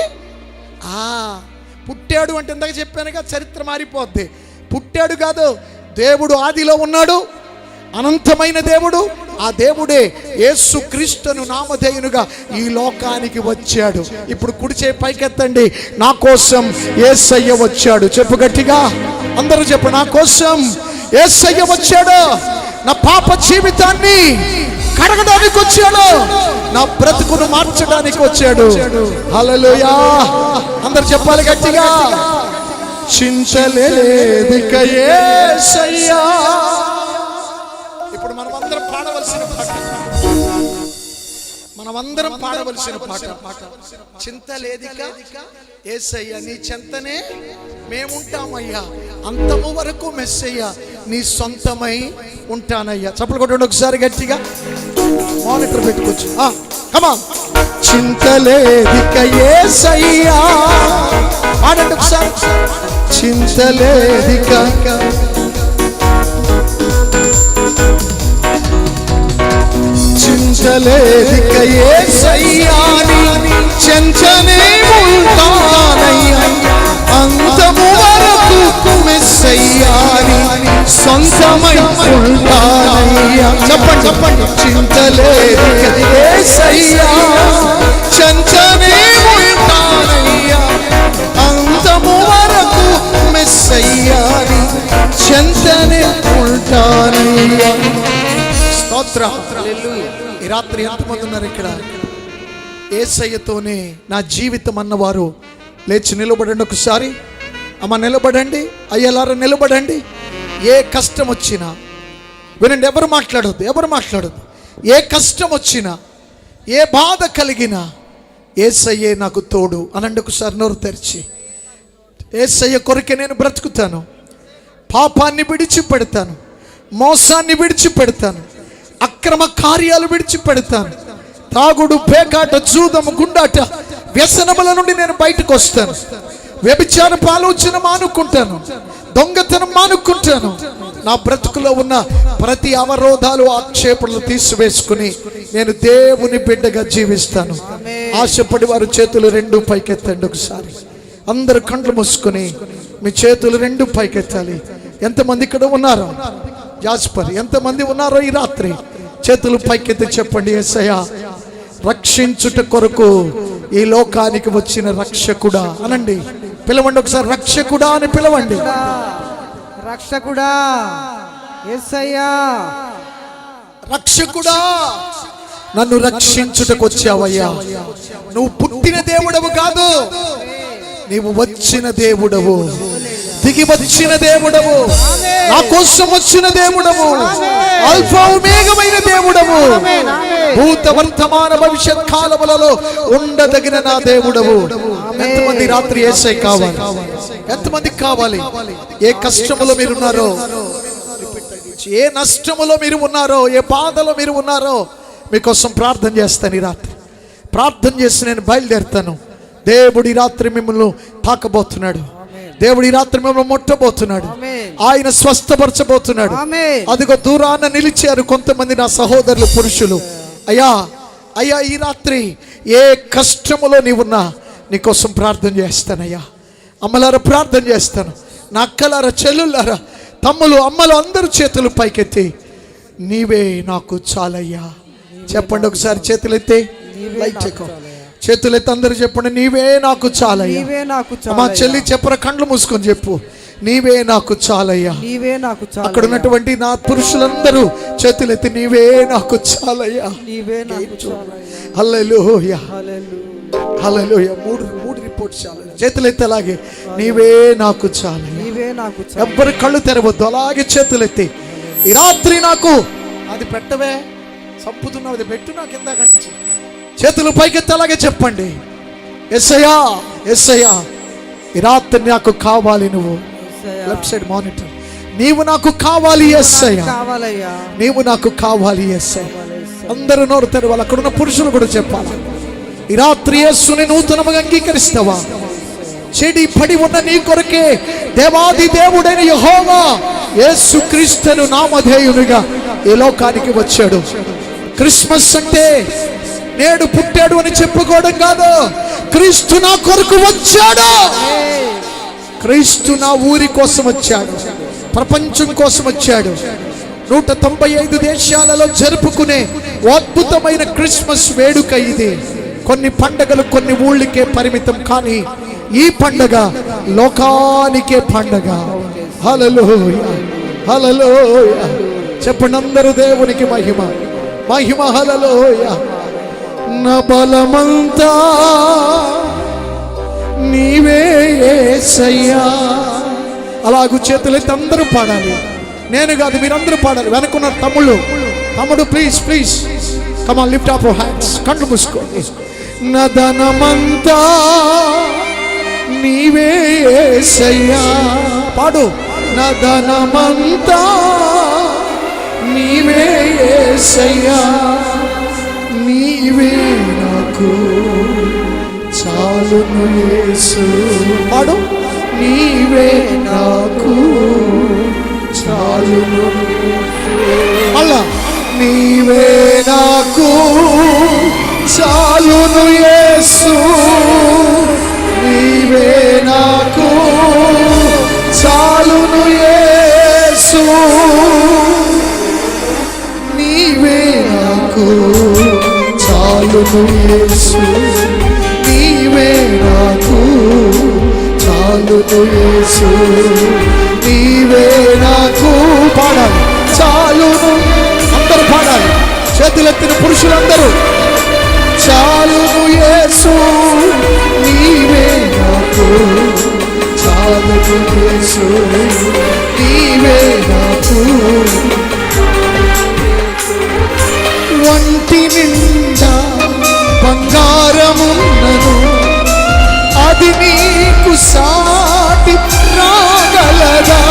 పుట్టాడు అంటే ఇందాక చెప్పానుగా, చరిత్ర మారిపోద్ది. పుట్టాడు కాదు, దేవుడు ఆదిలో ఉన్నాడు, అనంతమైన దేవుడు. ఆ దేవుడే యేసు క్రీస్తును నామధేయునిగా ఈ లోకానికి వచ్చాడు. ఇప్పుడు కుడి చేయి పైకెత్తండి. నా కోసం యేసయ్య వచ్చాడు. చెప్పు గట్టిగా, అందరూ చెప్పు. నా కోసం యేసయ్య వచ్చాడు. నా పాప జీవితాన్ని కడగడానికి వచ్చాడు, నా బ్రతుకును మార్చడానికి వచ్చాడు. హల్లెలూయా. అందరు చెప్పాలి గట్టిగా. చింతలేదిక యేసయ్యా. ఇప్పుడు మనమందరం పాడవలసిన పాట చింత లేదిక యేసయ్య నీ చెంతనే మేముంటామయ్యా, అంతము వరకు మెస్సయ్య నీ సొంతమై ఉంటానయ్యా. చప్పలు కొట్టండి ఒకసారి గట్టిగా. మానిటర్ పెట్టుకోవచ్చు. కమాన్. చింత లేదిక యేసయ్యా. పాడండి ఒకసారి. చింత లేదిక, చింతలేదిక యేసయ్యా నీ చెంతనే ఉంటానయ్యా, అంతము వరకు మెస్సయ్యా నీ సొంతమై ఉంటానయ్యా. చెప్పండి చెప్పండి. చింతలేదిక యేసయ్యా చెంతనే ఉంటానయ్యా, అంతము వరకు మెస్సయ్యా నీ చెంతనే ఉంటానయ్యా. ఈ రాత్రి ఎంతమంది ఉన్నారు ఇక్కడ? యేసయ్యతోనే నా జీవితం అన్నవారు లేచి నిలబడండి ఒకసారి. అమ్మ నిలబడండి, అయ్యలారా నిలబడండి. ఏ కష్టం వచ్చినా వినండి, ఎవరు మాట్లాడొద్దు. ఏ కష్టం వచ్చినా, ఏ బాధ కలిగినా యేసయ్యే నాకు తోడు అనండి ఒకసారి నోరు తెరిచి. యేసయ్య కొరకే నేను బ్రతుకుతాను, పాపాన్ని విడిచిపెడతాను, మోసాన్ని విడిచిపెడతాను, అక్రమ కార్యాలు విడిచిపెడతాను, తాగుడు, పేకాట, జూదము, గుండాట, వ్యసనముల నుండి నేను బయటకు వస్తాను, వ్యభిచారపు ఆలోచన మానుకుంటాను, దొంగతనం మానుకుంటాను. నా బ్రతుకులో ఉన్న ప్రతి అవరోధాలు, ఆక్షేపణలు తీసివేసుకుని నేను దేవుని బిడ్డగా జీవిస్తాను. ఆశపడి వారు చేతులు 2 పైకెత్తండి ఒకసారి. అందరు కండ్లు మూసుకొని మీ చేతులు 2 పైకెత్తాలి. ఎంతమంది ఇక్కడ ఉన్నారో? జాస్పర్, ఎంతమంది ఉన్నారో ఈ రాత్రి చేతులు పైకెత్తి చెప్పండి. యేసయ్యా రక్షించుట కొరకు ఈ లోకానికి వచ్చిన రక్షకుడా అనండి. పిలవండి ఒకసారి. రక్షకుడా అని పిలవండి.
రక్షకుడా యేసయ్యా.
రక్షకుడా, నన్ను రక్షించుటకు వచ్చావయ్యా. నువ్వు పుట్టిన దేవుడవు కాదు, నీవు వచ్చిన దేవుడవు, దిగి వచ్చిన దేవుడవు, నా కోసం వచ్చిన దేవుడవు, అల్ఫా ఒమేగమైన దేవుడవు, భూత వర్తమాన భవిష్యత్ కాలములలో ఉండదగిన నా దేవుడవు. ఎంతమంది రాత్రి యేసయ్య కావాలి? ఎంతమందికి కావాలి? ఏ కష్టములో మీరున్నారో, ఏ నష్టములో మీరు ఉన్నారో, ఏ బాధలో మీరు ఉన్నారో, మీకోసం ప్రార్థన చేస్తాను. ఈ రాత్రి ప్రార్థన చేసి నేను బయలుదేరుతాను. దేవుడి రాత్రి మిమ్మల్ని తాకబోతున్నాడు. దేవుడి రాత్రి మిమ్మల్ని ముట్టబోతున్నాడు. ఆయన స్వస్థపరచబోతున్నాడు. అదిగో దూరాన నిలిచారు కొంతమంది నా సహోదరులు, పురుషులు. అయ్యా అయ్యా, ఈ రాత్రి ఏ కష్టములో నీవున్నా నీకోసం ప్రార్థన చేస్తానయ్యా. అమ్మలారా ప్రార్థన చేస్తాను. నా అక్కలారా, చెల్లులారా, తమ్ములు, అమ్మలు అందరూ చేతులు పైకెత్తి, నీవే నాకు చాలయ్యా చెప్పండి. ఒకసారి చేతులు ఎత్తి, చేతులు ఎత్తి అందరూ చెప్పండి, నీవే నాకు చాలయ్యా. మా చెల్లి చెప్పరా, కళ్ళు మూసుకొని చెప్పు, నీవే నాకు చాలయ్యా. అక్కడ ఉన్నటువంటి నా పురుషులందరూ చేతులెత్తి, నీవే నాకు చాలయ్యా. హల్లెలూయా, హల్లెలూయా. మూడు రిపోర్ట్స్ చాలు. చేతులెత్తి అలాగే, నీవే నాకు చాలయ్యా. ఎవ్వరు కళ్ళు తెరవద్దు, అలాగే చేతులెత్తి. ఈ రాత్రి నాకు అది పెట్టవే, సంపుతున్నావు, అది పెట్టు నాకు ఇందాక నుంచి. చేతులు పైకెత్తి అలాగే చెప్పండి, యేసయ్యా, యేసయ్యా, ఈ రాత్రి నాకు కావాలి. నువ్వు లెఫ్ట్ సైడ్ మానిటర్, నీవు నాకు కావాలి యేసయ్యా, నీవు నాకు కావాలి యేసయ్యా. అందరూ నోరు తెరవాలి. అక్కడ ఉన్న పురుషులు కూడా చెప్పాలి, ఈ రాత్రి యేసుని నూతనముగా అంగీకరిస్తావా? చెడి పడి ఉన్న నీ కొరకే దేవాది దేవుడైన యెహోవా యేసుక్రీస్తును నామధేయునిగా ఈ లోకానికి వచ్చాడు. క్రిస్మస్ అంటే నేడు పుట్టాడు అని చెప్పుకోవడం కాదు, క్రీస్తు నా కొరకు వచ్చాడు. క్రీస్తు నా ఊరి కోసం వచ్చాడు, ప్రపంచం కోసం వచ్చాడు. 195 దేశాలలో జరుపుకునే అద్భుతమైన క్రిస్మస్ వేడుక ఇది. కొన్ని పండగలు కొన్ని ఊళ్ళకే పరిమితం, కానీ ఈ పండగ లోకానికే పండగ. హల్లెలూయా, హల్లెలూయా. చెప్పండి అందరూ, దేవునికి మహిమ, మహిమ. హల్లెలూయా. నా బలమంతా నీవే యేసయ్యా. అలాగూ చేతులెత్తి అందరూ పాడాలి. నేను కాదు, మీరందరూ పాడాలి. వెనుకున్న తమ్ముడు please please come on, lift up your hands. కళ్ళు మూసుకోండి. నా ధనమంతా నీవే యేసయ్యా. పాడు. నా ధనమంతా నీవే యేసయ్యా, నీవే నాకు చాలును యేసు. పాడు. నీవే నాకు చాలును. మళ్ళా, నీవే నాకు చాలును యేసు, నీవే నాకు చాలును యేసు, నీవే నాకు చాలును యేసు, నీవే నాకు చాలును యేసు, నీవే నాకు. పాడాలి. చాలును. అందరూ పాడాలి. చేతులెత్తిన పురుషులందరూ, చాలును యేసు, నీవే నాకు చాలును యేసు, నీవే నాకు. వంటి నిండా బంగారమున్నను, అది నీకు సాటి రాగలదా?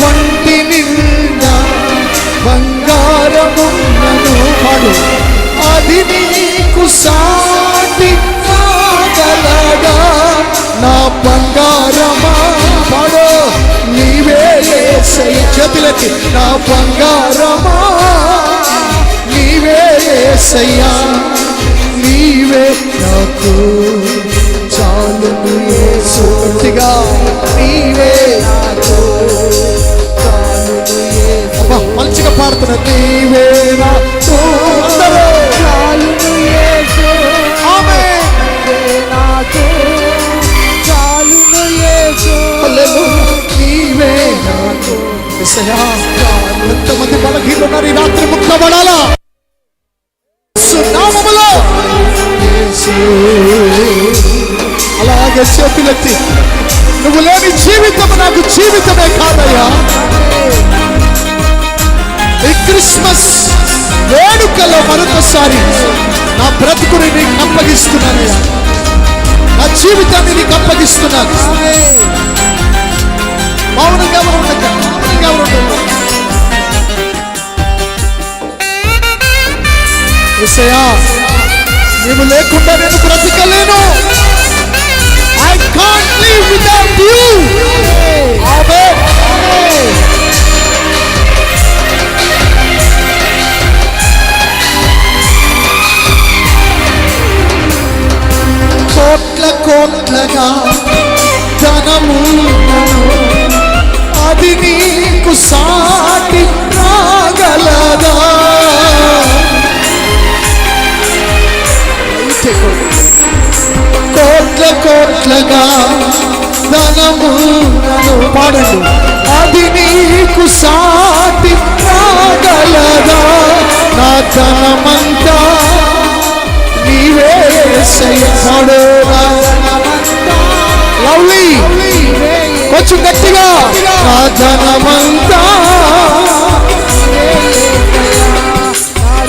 వంటి నిండా బంగారమున్నను, పాడు, అది నీకు సాటి రాగలదా? నా బంగారమా, పాడు, నీవే యేసయ్యా. చేతులెత్తి, నా బంగారమా నీవే యేసయ్యా, నీవే నాకు చాలును యేసు. గట్టిగా, నీవే నాకు చాలును యేసు. అబ్బా, మంచిగా పాడుతున్నా. నీవే నాకు చాలును యేసు, ఆమేన్. నీవే నాకు చాలును యేసు, హల్లెలూయా. నీవే నాకు ఎంతమంది బలహీనులు ఉన్నారు ఈ రాత్రి ముక్కబడాలా నామములో. అలాగే చేతులెత్తి, నువ్వు లేని జీవితం నాకు జీవితమే కాదయ్యా. ఈ క్రిస్మస్ వేడుకలో మరొకసారి నా బ్రతుకుని నీకు అప్పగిస్తున్నానయ్యా, నా జీవితాన్ని నీకు అప్పగిస్తున్నాను. మౌనంగా ఉండక, మౌనంగా ఉండక. యేసయ్యా, నీవు లేకుండా నేను బ్రతకలేను. I can't live without you. ఆమేన్. కోట్ల కోట్లగా ధనము అది నీకు సాటి రాగలదా? కోట్ల కోట్లగా ధనము పాడండి, అది నీకు సాటి రాగలదా? నా ధనమంతా నీవే యేసయ్యా. లవ్లీ, కొంచెం గట్టిగా. నా ధనమంతా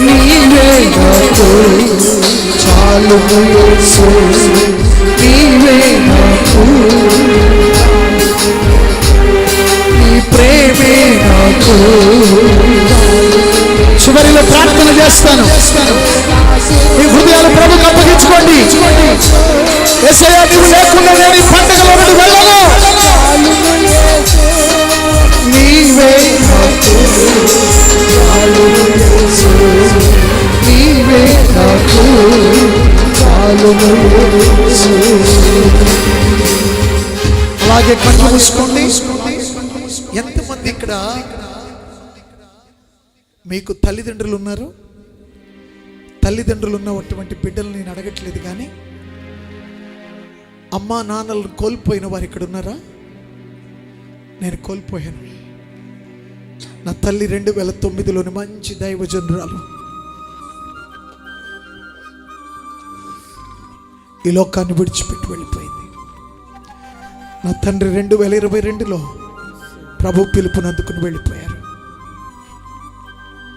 నీవే నాకు చాలు యేసు, నీవే నాకు, నీ ప్రేమే నాకు. చివరిలో ప్రార్థన చేస్తాను. మీ హృదయాలు ప్రభుకు అప్పగించుకోండి. యేసయ్యా, నీవు లేకుండా నేను ఈ పండుగలో నుండి వెళ్ళను. నీవే నాకు చాలు యేసు, నీవే నాకు చాలు యేసు. అలాగే కళ్ళు మూసుకోండి. ఎంతమంది ఇక్కడ మీకు తల్లిదండ్రులు ఉన్నారు? తల్లిదండ్రులు ఉన్నటువంటి బిడ్డలు నేను అడగట్లేదు, కానీ అమ్మా నాన్నలను కోల్పోయిన వారు ఇక్కడ ఉన్నారా? నేను కోల్పోయాను. నా తల్లి 2009లోని మంచి దైవజనురాలు ఈ లోకాన్ని విడిచిపెట్టి వెళ్ళిపోయింది. నా తండ్రి 2022లో ప్రభు పిలుపునందుకుని వెళ్ళిపోయారు.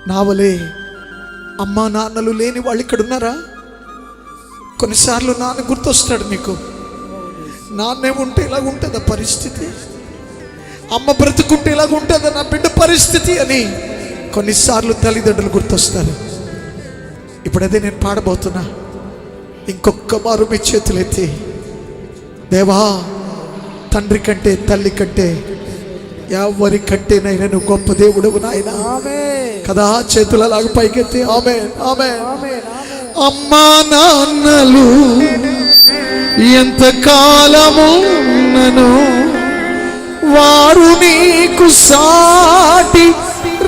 నా వలే అమ్మా నాన్నలు లేని వాళ్ళు ఇక్కడ ఉన్నారా? కొన్నిసార్లు నాన్న గుర్తొస్తాడు నీకు. నాన్నే ఉంటే ఇలాగ ఉంటుందా పరిస్థితి, అమ్మ బ్రతుకుంటే ఇలాగ ఉంటుందా నా బిడ్డ పరిస్థితి అని కొన్నిసార్లు తల్లిదండ్రులు గుర్తొస్తారు. ఇప్పుడదే నేను పాడబోతున్నా. ఇంకొక మారు మీ చేతులెత్తి, దేవా, తండ్రి కంటే తల్లి కంటే ఎవరి కంటేనైనా నువ్వు గొప్ప దేవుడు నాయన కదా. చేతులు అలాగ పైకెత్తి ఆమేన్ ఆమేన్. అమ్మా నాన్నలు ఎంత కాలము నను వారు నీకు సాటి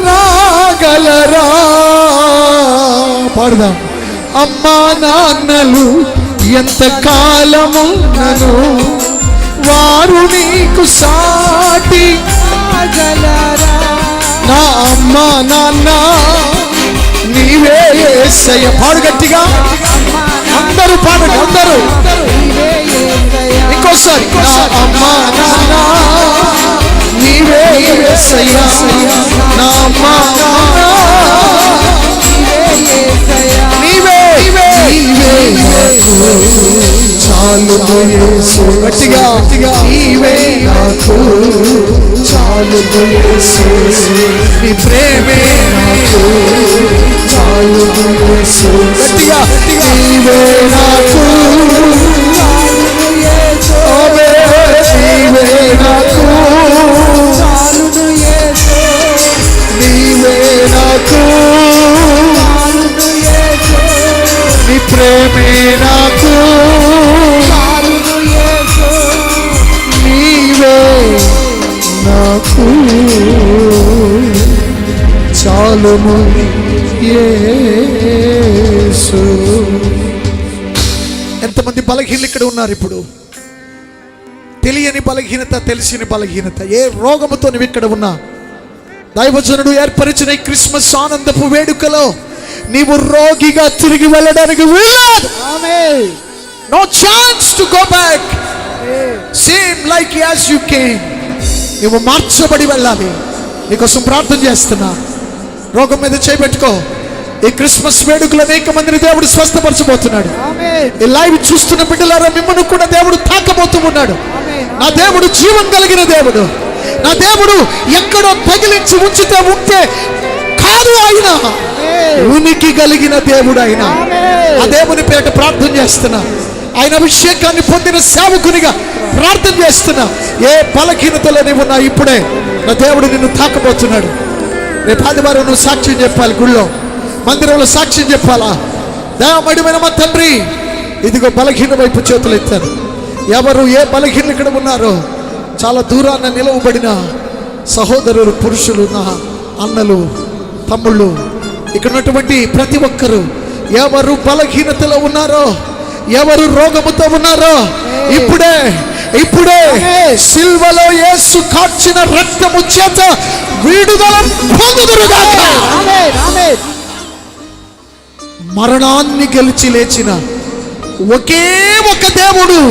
రాగలరా? పాడదాం. అమ్మా నాన్నలు ఎంత కాలము నను వారు నీకు సాటి రాగలరా? నా అమ్మా నాన్న నీవే యేసయ్య. పాడు గట్టిగా, అందరూ పాడండి, అందరూ. ఇంకోసారి. నా అమ్మా నాన్న నీవే యేసయ్య. నా అమ్మా నాన్న నీవే నాకు చాలు యేసు. గట్టిగా, నీవే నాకు చాలు యేసు, నీ ప్రేమే నాకు చాలు యేసు. గట్టిగా, నీవే నాకు చాలు యేసు, నీవే నాకు చాలు యేసు, నీవే నాకు చాలు యేసు, నీ ప్రేమే నాకు చాలు యేసు, నీవే నాకు చాలును యేసు. ఎంతమంది బలహీనలు ఇక్కడ ఉన్నారు? ఇప్పుడు తెలియని బలహీనత, తెలిసిన బలహీనత, ఏ రోగముతో నువ్వు ఇక్కడ ఉన్నా దైవజనుడు ఏర్పరిచిన ఈ క్రిస్మస్ ఆనందపు వేడుకలో నీవు రోగిగా తిరిగి వెళ్ళడానికి వీల్లేదు. No chance to go back. Same like as you came. నువ్వు మార్చబడి వెళ్ళాలి. నీకోసం ప్రార్థన చేస్తున్నా. రోగం మీద చేపెట్టుకో. ఈ క్రిస్మస్ వేడుకలు అనేక మందిని దేవుడు స్వస్థపరచబోతున్నాడు. ఈ లైవ్ చూస్తున్న బిడ్డలారా, మిమ్మల్ని కూడా దేవుడు తాకబోతూ ఉన్నాడు. నా దేవుడు జీవం కలిగిన దేవుడు. నా దేవుడు ఎక్కడో తగిలించి ఉంచితే ఉంటే కాదు, ఆయన ఉనికి కలిగిన దేవుడు. ఆయన ఆ దేవుని పేరిట ప్రార్థన చేస్తున్నా. ఆయన అభిషేకాన్ని పొందిన సేవకునిగా ప్రార్థన చేస్తున్నా. ఏ బలహీనతలో నీవు ఉన్నా ఇప్పుడే నా దేవుడు నిన్ను తాకబోతున్నాడు. రేపు ఆదివారం నువ్వు సాక్ష్యం చెప్పాలి. గుళ్ళో మందిరంలో సాక్ష్యం చెప్పాలా? దయామడిమైన మా తండ్రి, ఇదిగో బలహీన వైపు చేతులు ఎత్తాను. ఎవరు ఏ బలహీనలు ఇక్కడ ఉన్నారో, చాలా దూరాన నిలవబడిన సహోదరులు, పురుషులు, నా అన్నలు, తమ్ముళ్ళు, ఇక్కడ ఉన్నటువంటి ప్రతి ఒక్కరు ఎవరు బలహీనతలో ఉన్నారో, ఎవరు రోగముతో ఉన్నారో, ఇప్పుడే సిల్వలో యేసు కార్చిన రక్తము చేత విడుదల పొందుదురుగాక. మరణాన్ని గెలిచి లేచిన ఒకే ఒక దేవుడు,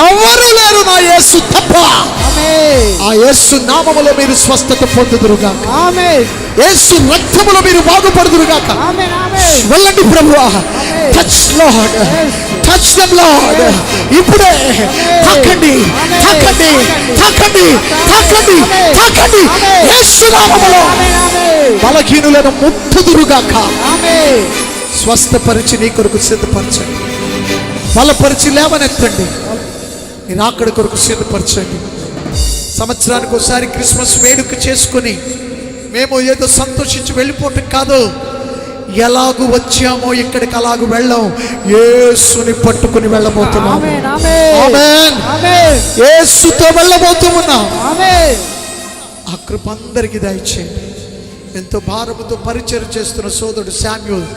ఎవరు లేరు నా యేసు తప్ప. ఆ యేసు నామములో మీరు స్వస్థత పొందుదురుగాక. యేసు రక్తములో మీరు బాగుపడుదురుగాక. వెళ్ళండి ప్రభువా. Touch lord, touch them lord. ఇప్పుడే తాకండి, తాకండి, తాకండి, తాకండి, తాకండి. యేసు నామములో బలహీనులను ముట్టుదురుగాక. స్వస్థపరిచి నీ కొరకు సిద్ధపరచండి. బలపరిచి లేవనెత్తండి. నేను అక్కడి కొరకు సిద్ధపరచండి. సంవత్సరానికి ఒకసారి క్రిస్మస్ వేడుక చేసుకుని మేము ఏదో సంతోషించి వెళ్ళిపోవటం కాదు. ఎలాగూ వచ్చామో ఇక్కడికి అలాగూ వెళ్ళాం. యేసుని పట్టుకుని వెళ్ళబోతున్నాం. ఆమేన్. యేసుతో వెళ్ళబోతూ ఉన్నాం. ఆ కృప అందరికీ దయచేయండి. ఎంతో భారముతో పరిచయం చేస్తున్న సోదరుడు శామ్యూల్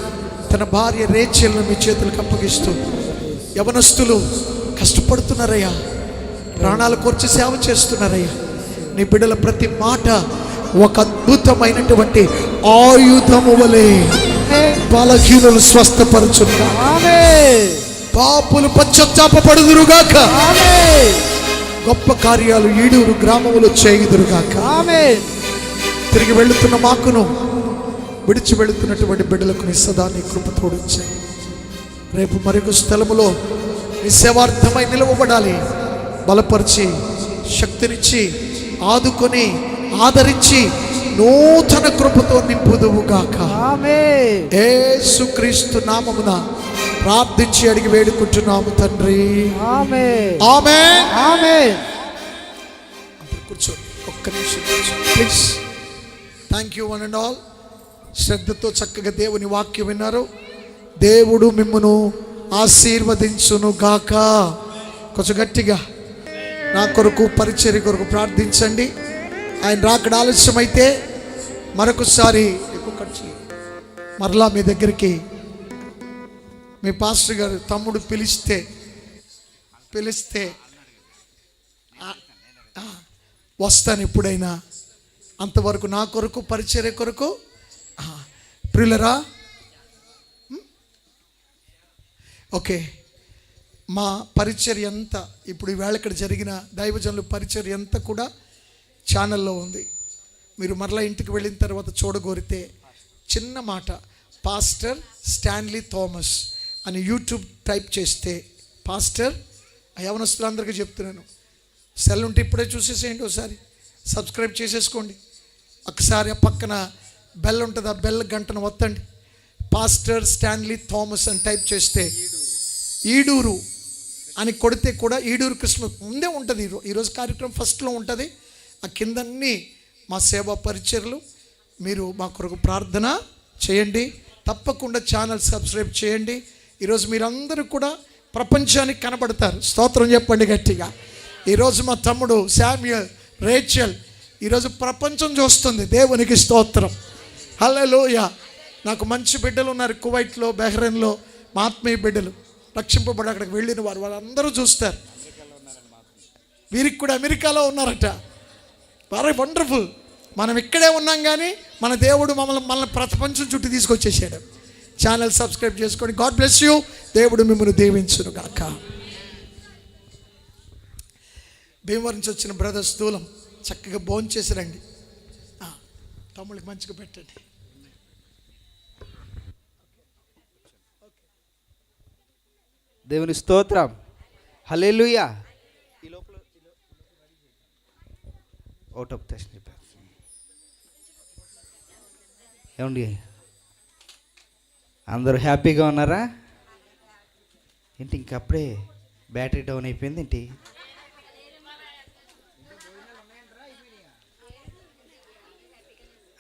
తన భార్య రేచెల్ను మీ చేతులకు అప్పగిస్తూ, యవనస్తులు కష్టపడుతున్నారయ్యా, ప్రాణాలు కోర్చి సేవ చేస్తున్నారయ్యా. నీ బిడ్డల ప్రతి మాట ఒక అద్భుతమైనటువంటి ఆయుధము వలె బలహీనులు స్వస్థపరచుగా, పాపులు పశ్చాత్తాపపడుదురుగాక. గొప్ప కార్యాలు ఈడూరు గ్రామములో చేయుదురుగాక. తిరిగి వెళుతున్న మాకును, విడిచి వెళుతున్నటువంటి బిడ్డలకు నీ సదా నీ కృప తోడించాయి. రేపు మరొక స్థలములో నీ సేవార్థమై నిలవబడాలి. బలపరిచి, శక్తినిచ్చి, ఆదుకొని, ఆదరించి నూతన కృపతో నింపుదువుగాక. యేసుక్రీస్తు నామమున ప్రార్థించి అడిగి వేడుకుంటున్నాము తండ్రి. ఆమేన్. ఆమేన్. కూర్చోండి, ఒక్క నిమిషం please. Thank you one and all. శ్రద్ధతో చక్కగా దేవుని వాక్యం విన్నారు. దేవుడు మిమ్మును ఆశీర్వదించును గాక. కొంచెం గట్టిగా నా కొరకు, పరిచర్య కొరకు ప్రార్థించండి. ఆయన రాకడ ఆలస్యమైతే మరొకసారి మరలా మీ దగ్గరికి మీ పాస్టర్ గారు తమ్ముడు పిలిస్తే వస్తాను ఎప్పుడైనా. అంతవరకు నా కొరకు, పరిచర్య కొరకు ప్రియులరా. ఓకే, మా పరిచర్య అంతా ఇప్పుడు ఈవేళ ఇక్కడ జరిగిన దైవజనుల పరిచర్య అంతా కూడా ఛానల్లో ఉంది. మీరు మరలా ఇంటికి వెళ్ళిన తర్వాత చూడగోరితే చిన్న మాట, పాస్టర్ స్టాన్లీ థామస్ అని యూట్యూబ్ టైప్ చేస్తే, పాస్టర్ యవనస్తులందరికీ చెప్తున్నాను, సెల్ ఉంటే ఇప్పుడే చూసేసేయండి, ఒకసారి సబ్స్క్రైబ్ చేసేసుకోండి. ఒకసారి పక్కన బెల్ ఉంటుంది, ఆ బెల్ గంటను ఒత్తండి. పాస్టర్ స్టాన్లీ థామస్ అని టైప్ చేస్తే ఈడూరు అని కొడితే కూడా ఈడూరు క్రిస్మస్ ముందే ఉంటుంది. ఈరోజు కార్యక్రమం ఫస్ట్లో ఉంటుంది. ఆ కిందన్నీ మా సేవా పరిచర్లు. మీరు మా కొరకు ప్రార్థన చేయండి. తప్పకుండా ఛానల్ సబ్స్క్రైబ్ చేయండి. ఈరోజు మీరందరూ కూడా ప్రపంచానికి కనబడతారు. స్తోత్రం చెప్పండి గట్టిగా. ఈరోజు మా తమ్ముడు శామ్యూల్, రేచల్ ఈరోజు ప్రపంచం చూస్తుంది. దేవునికి స్తోత్రం. హల్లెలూయా. నాకు మంచి బిడ్డలు ఉన్నారు కువైట్లో, బహ్రెయిన్లో, మా ఆత్మీయ బిడ్డలు రక్షింపబడి అక్కడికి వెళ్ళిన వారు, వాళ్ళందరూ చూస్తారు. వీరికి కూడా అమెరికాలో ఉన్నారట. Very wonderful. మనం ఇక్కడే ఉన్నాం కానీ మన దేవుడు మనల్ని ప్రపంచం చుట్టూ తీసుకొచ్చేసాడు. ఛానల్ సబ్స్క్రైబ్ చేసుకోండి. God bless you. దేవుడు మిమ్మల్ని దీవించును గాక. భీమవరం నుంచి వచ్చిన బ్రదర్ స్థూలం చక్కగా భోజనం చేసి రండి. తమ్ముళ్ళకి మంచిగా పెట్టండి.
దేవుని స్తోత్రం. హల్లెలూయా. ఈ లోపల అవుట్ ఆఫ్ టెస్ట్ ఏమండి, అందరూ హ్యాపీగా ఉన్నారా ఏంటి? ఇంకప్పుడే బ్యాటరీ డౌన్ అయిపోయింది ఏంటి?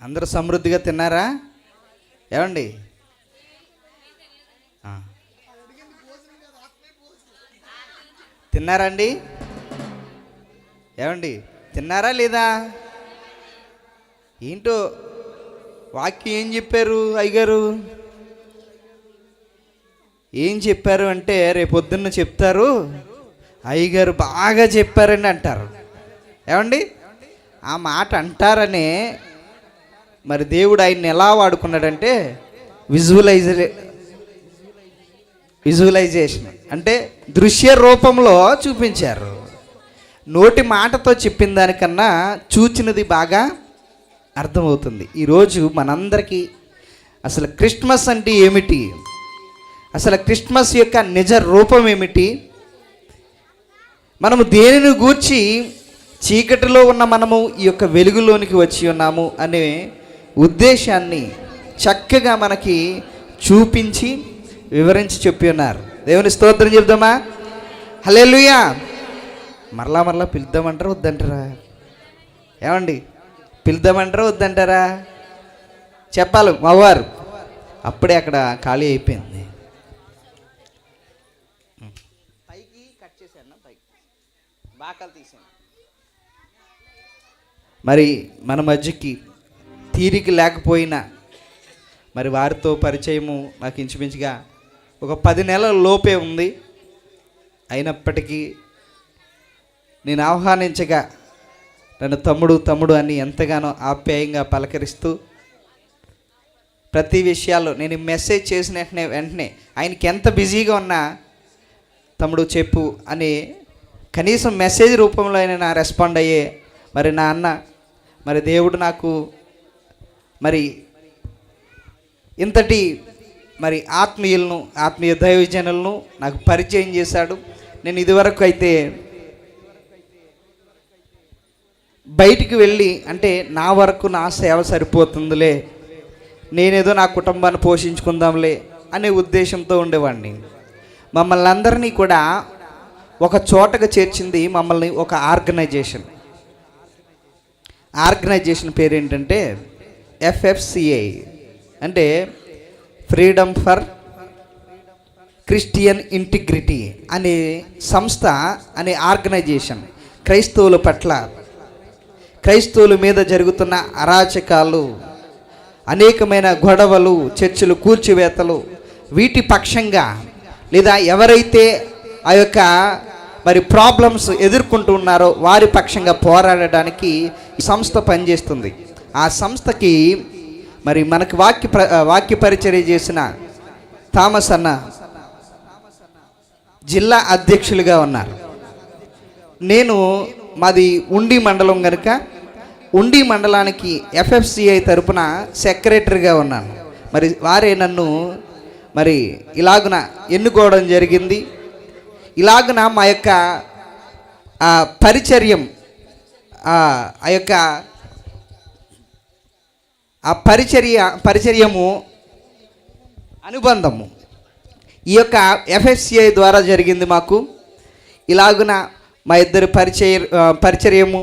అందరూ సమృద్ధిగా తిన్నారా ఏమండి? తిన్నారండి ఏమండి? తిన్నారా లేదా? ఏంటో వాక్యం ఏం చెప్పారు అయ్యగారు? ఏం చెప్పారు అంటే రేపొద్దున్న చెప్తారు, అయ్యగారు బాగా చెప్పారండి అంటారు. ఏమండి? ఆ మాట అంటారనే మరి దేవుడు ఆయన్ని ఎలా వాడుకున్నాడంటే విజువలైజేషన్ అంటే దృశ్య రూపంలో చూపించారు. నోటి మాటతో చెప్పిన దానికన్నా చూచినది బాగా అర్థమవుతుంది. ఈరోజు మనందరికీ అసలు క్రిస్మస్ అంటే ఏమిటి, అసలు క్రిస్మస్ యొక్క నిజ రూపం ఏమిటి, మనము దేనిని గూర్చి చీకటిలో ఉన్న మనము ఈ యొక్క వెలుగులోనికి వచ్చి ఉన్నాము అనే ఉద్దేశాన్ని చక్కగా మనకి చూపించి వివరించి చెప్పి ఉన్నారు. దేవుని స్తోత్రం చెప్దామా? హల్లెలూయా. మరలా పిలుద్దామంటారా వద్దంటారా? ఏమండి, పిలుద్దామంటారా వద్దంటారా? చెప్పాలి మావారు. అప్పుడే అక్కడ ఖాళీ అయిపోయింది. పైకి కట్ చేశాను, పైకి బాకాలు తీసాను. మరి మన మధ్యకి తీరిక లేకపోయినా మరి వారితో పరిచయము నాకు ఇంచుమించుగా ఒక 10 నెలల లోపే ఉంది. అయినప్పటికీ నేను ఆహ్వానించగా నన్ను తమ్ముడు అని ఎంతగానో ఆప్యాయంగా పలకరిస్తూ ప్రతి విషయాల్లో నేను మెసేజ్ చేసిన వెంటనే ఆయనకి ఎంత బిజీగా ఉన్నా తమ్ముడు చెప్పు అని కనీసం మెసేజ్ రూపంలో అయినా నా రెస్పాండ్ అయ్యే మరి నా అన్న, మరి దేవుడు నాకు మరి ఇంతటి మరి ఆత్మీయ దైవజనులను నాకు పరిచయం చేశాడు. నేను ఇదివరకు అయితే బయటికి వెళ్ళి అంటే నా వరకు నా సేవ సరిపోతుందిలే, నేనేదో నా కుటుంబాన్ని పోషించుకుందాంలే అనే ఉద్దేశంతో ఉండేవాడిని. మమ్మల్ని అందరినీ కూడా ఒక చోటగా చేర్చింది మమ్మల్ని ఒక ఆర్గనైజేషన్ పేరు ఏంటంటే FFCI అంటే ఫ్రీడమ్ ఫర్ క్రిస్టియన్ ఇంటిగ్రిటీ అనే సంస్థ, అనే ఆర్గనైజేషన్ క్రైస్తవుల పట్ల, క్రైస్తవుల మీద జరుగుతున్న అరాచకాలు, అనేకమైన గొడవలు, చర్చలు, కూల్చివేతలు, వీటి పక్షంగా లేదా ఎవరైతే ఆ యొక్క మరి ప్రాబ్లమ్స్ ఎదుర్కొంటూ ఉన్నారో వారి పక్షంగా పోరాడడానికి ఈ సంస్థ పనిచేస్తుంది. ఆ సంస్థకి మరి మనకు వాక్య పరిచర్య చేసిన థామస్ అన్న జిల్లా అధ్యక్షులుగా ఉన్నారు. నేను మాది ఉండి మండలం కనుక ఉండి మండలానికి FFCI తరపున సెక్రటరీగా ఉన్నాను. మరి వారే నన్ను మరి ఇలాగున ఎన్నుకోవడం జరిగింది. ఇలాగున మా యొక్క పరిచర్యము అనుబంధము ఈ యొక్క FFCI ద్వారా జరిగింది మాకు. ఇలాగున మా ఇద్దరు పరిచర్యము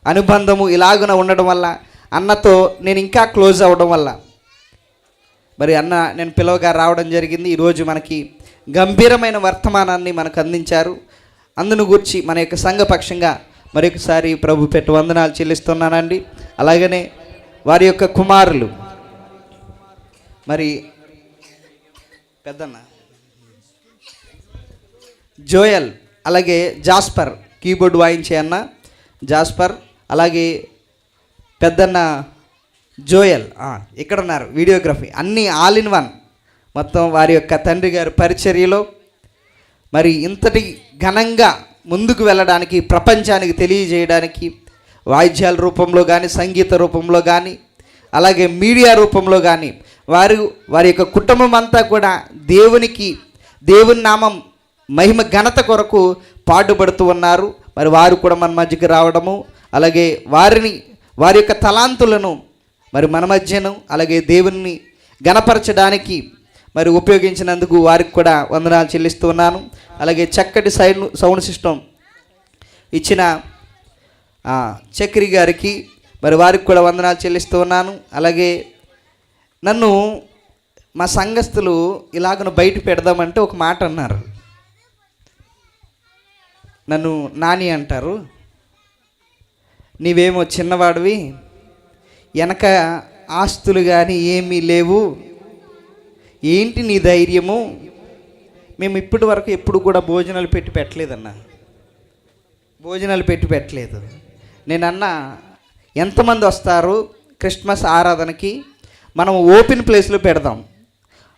అనుబంధము ఇలాగున ఉండడం వల్ల అన్నతో నేను ఇంకా క్లోజ్ అవ్వడం వల్ల మరి అన్న నేను పిలవగా రావడం జరిగింది. ఈరోజు మనకి గంభీరమైన వర్తమానాన్ని మనకు అందించారు. అందును గురించి మన యొక్క సంఘపక్షంగా మరొకసారి ప్రభు పెట్టు వందనాలు చెల్లిస్తున్నానండి. అలాగనే వారి యొక్క కుమారులు మరి పెద్దన్న జోయల్, అలాగే జాస్పర్, కీబోర్డ్ వాయించే అన్న జాస్పర్, అలాగే పెద్దన్న జోయల్ ఇక్కడ ఉన్నారు, వీడియోగ్రఫీ అన్నీ ఆల్ ఇన్ వన్. మొత్తం వారి యొక్క తండ్రి గారి పరిచర్యలో మరి ఇంతటి ఘనంగా ముందుకు వెళ్ళడానికి, ప్రపంచానికి తెలియజేయడానికి వాయిద్యాల రూపంలో కానీ, సంగీత రూపంలో కానీ, అలాగే మీడియా రూపంలో కానీ వారి యొక్క కుటుంబం అంతా కూడా దేవుని నామం మహిమ ఘనత కొరకు పాటుపడుతూ ఉన్నారు. మరి వారు కూడా మన మధ్యకి రావడము, అలాగే వారి యొక్క తలాంతులను మరి మన మధ్యను అలాగే దేవుని ఘనపరచడానికి మరి ఉపయోగించినందుకు వారికి కూడా వందనాలు చెల్లిస్తూ ఉన్నాను. అలాగే చక్కటి సౌండ్ సిస్టమ్ ఇచ్చిన చక్రి గారికి మరి వారికి కూడా వందనాలు చెల్లిస్తూ ఉన్నాను. అలాగే నన్ను మా సంఘస్థులు ఇలాగను బయట పెడదామంటే ఒక మాట అన్నారు. నన్ను నాని అంటారు, నీవేమో చిన్నవాడివి, వెనక ఆస్తులు కానీ ఏమీ లేవు, ఏంటి నీ ధైర్యము? మేము ఇప్పటి వరకు ఎప్పుడు కూడా భోజనాలు పెట్టి పెట్టలేదన్నా, భోజనాలు పెట్టి పెట్టలేదు. నేనన్నా ఎంతమంది వస్తారు క్రిస్మస్ ఆరాధనకి? మనం ఓపెన్ ప్లేస్లో పెడదాం.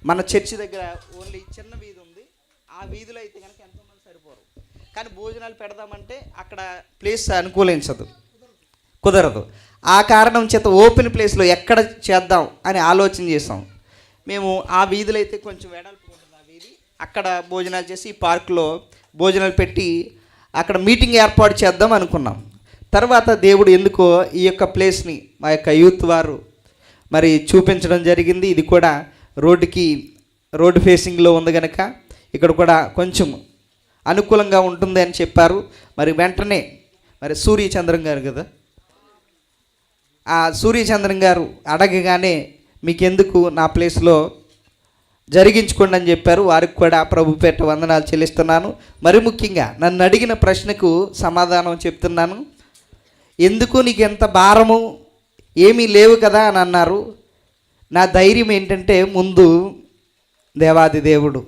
మన చర్చి దగ్గర ఓన్లీ చిన్న వీధి ఉంది, ఆ వీధిలో అయితే కనుక ఎంతోమంది సరిపోరు. కానీ భోజనాలు పెడదామంటే అక్కడ ప్లేస్ అనుకూలించదు, కుదరదు. ఆ కారణం చేత ఓపెన్ ప్లేస్లో ఎక్కడ చేద్దాం అని ఆలోచన చేసాం. మేము ఆ వీధిలో అయితే కొంచెం వెడల్పు ఉంటుంది ఆ వీధి, అక్కడ భోజనాలు చేసి ఈ పార్కులో భోజనాలు పెట్టి అక్కడ మీటింగ్ ఏర్పాటు చేద్దాం అనుకున్నాం. తర్వాత దేవుడు ఎందుకో ఈ యొక్క ప్లేస్ని మా యొక్క యూత్ వారు మరి చూపించడం జరిగింది. ఇది కూడా రోడ్డు ఫేసింగ్లో ఉంది కనుక ఇక్కడ కూడా కొంచెం అనుకూలంగా ఉంటుంది అని చెప్పారు. మరి వెంటనే మరి సూర్యచంద్రం గారు కదా, ఆ సూర్యచంద్రం గారు అడగగానే మీకెందుకు నా ప్లేస్లో జరిగించుకోండి అని చెప్పారు. వారికి కూడా ప్రభు పేట వందనాలు చెల్లిస్తున్నాను. మరి ముఖ్యంగా నన్ను అడిగిన ప్రశ్నకు సమాధానం చెప్తున్నాను. ఎందుకు నీకు ఎంత భారము, ఏమీ లేవు కదా అని అన్నారు. నా ధైర్యం ఏంటంటే ముందు దేవాది దేవుడు.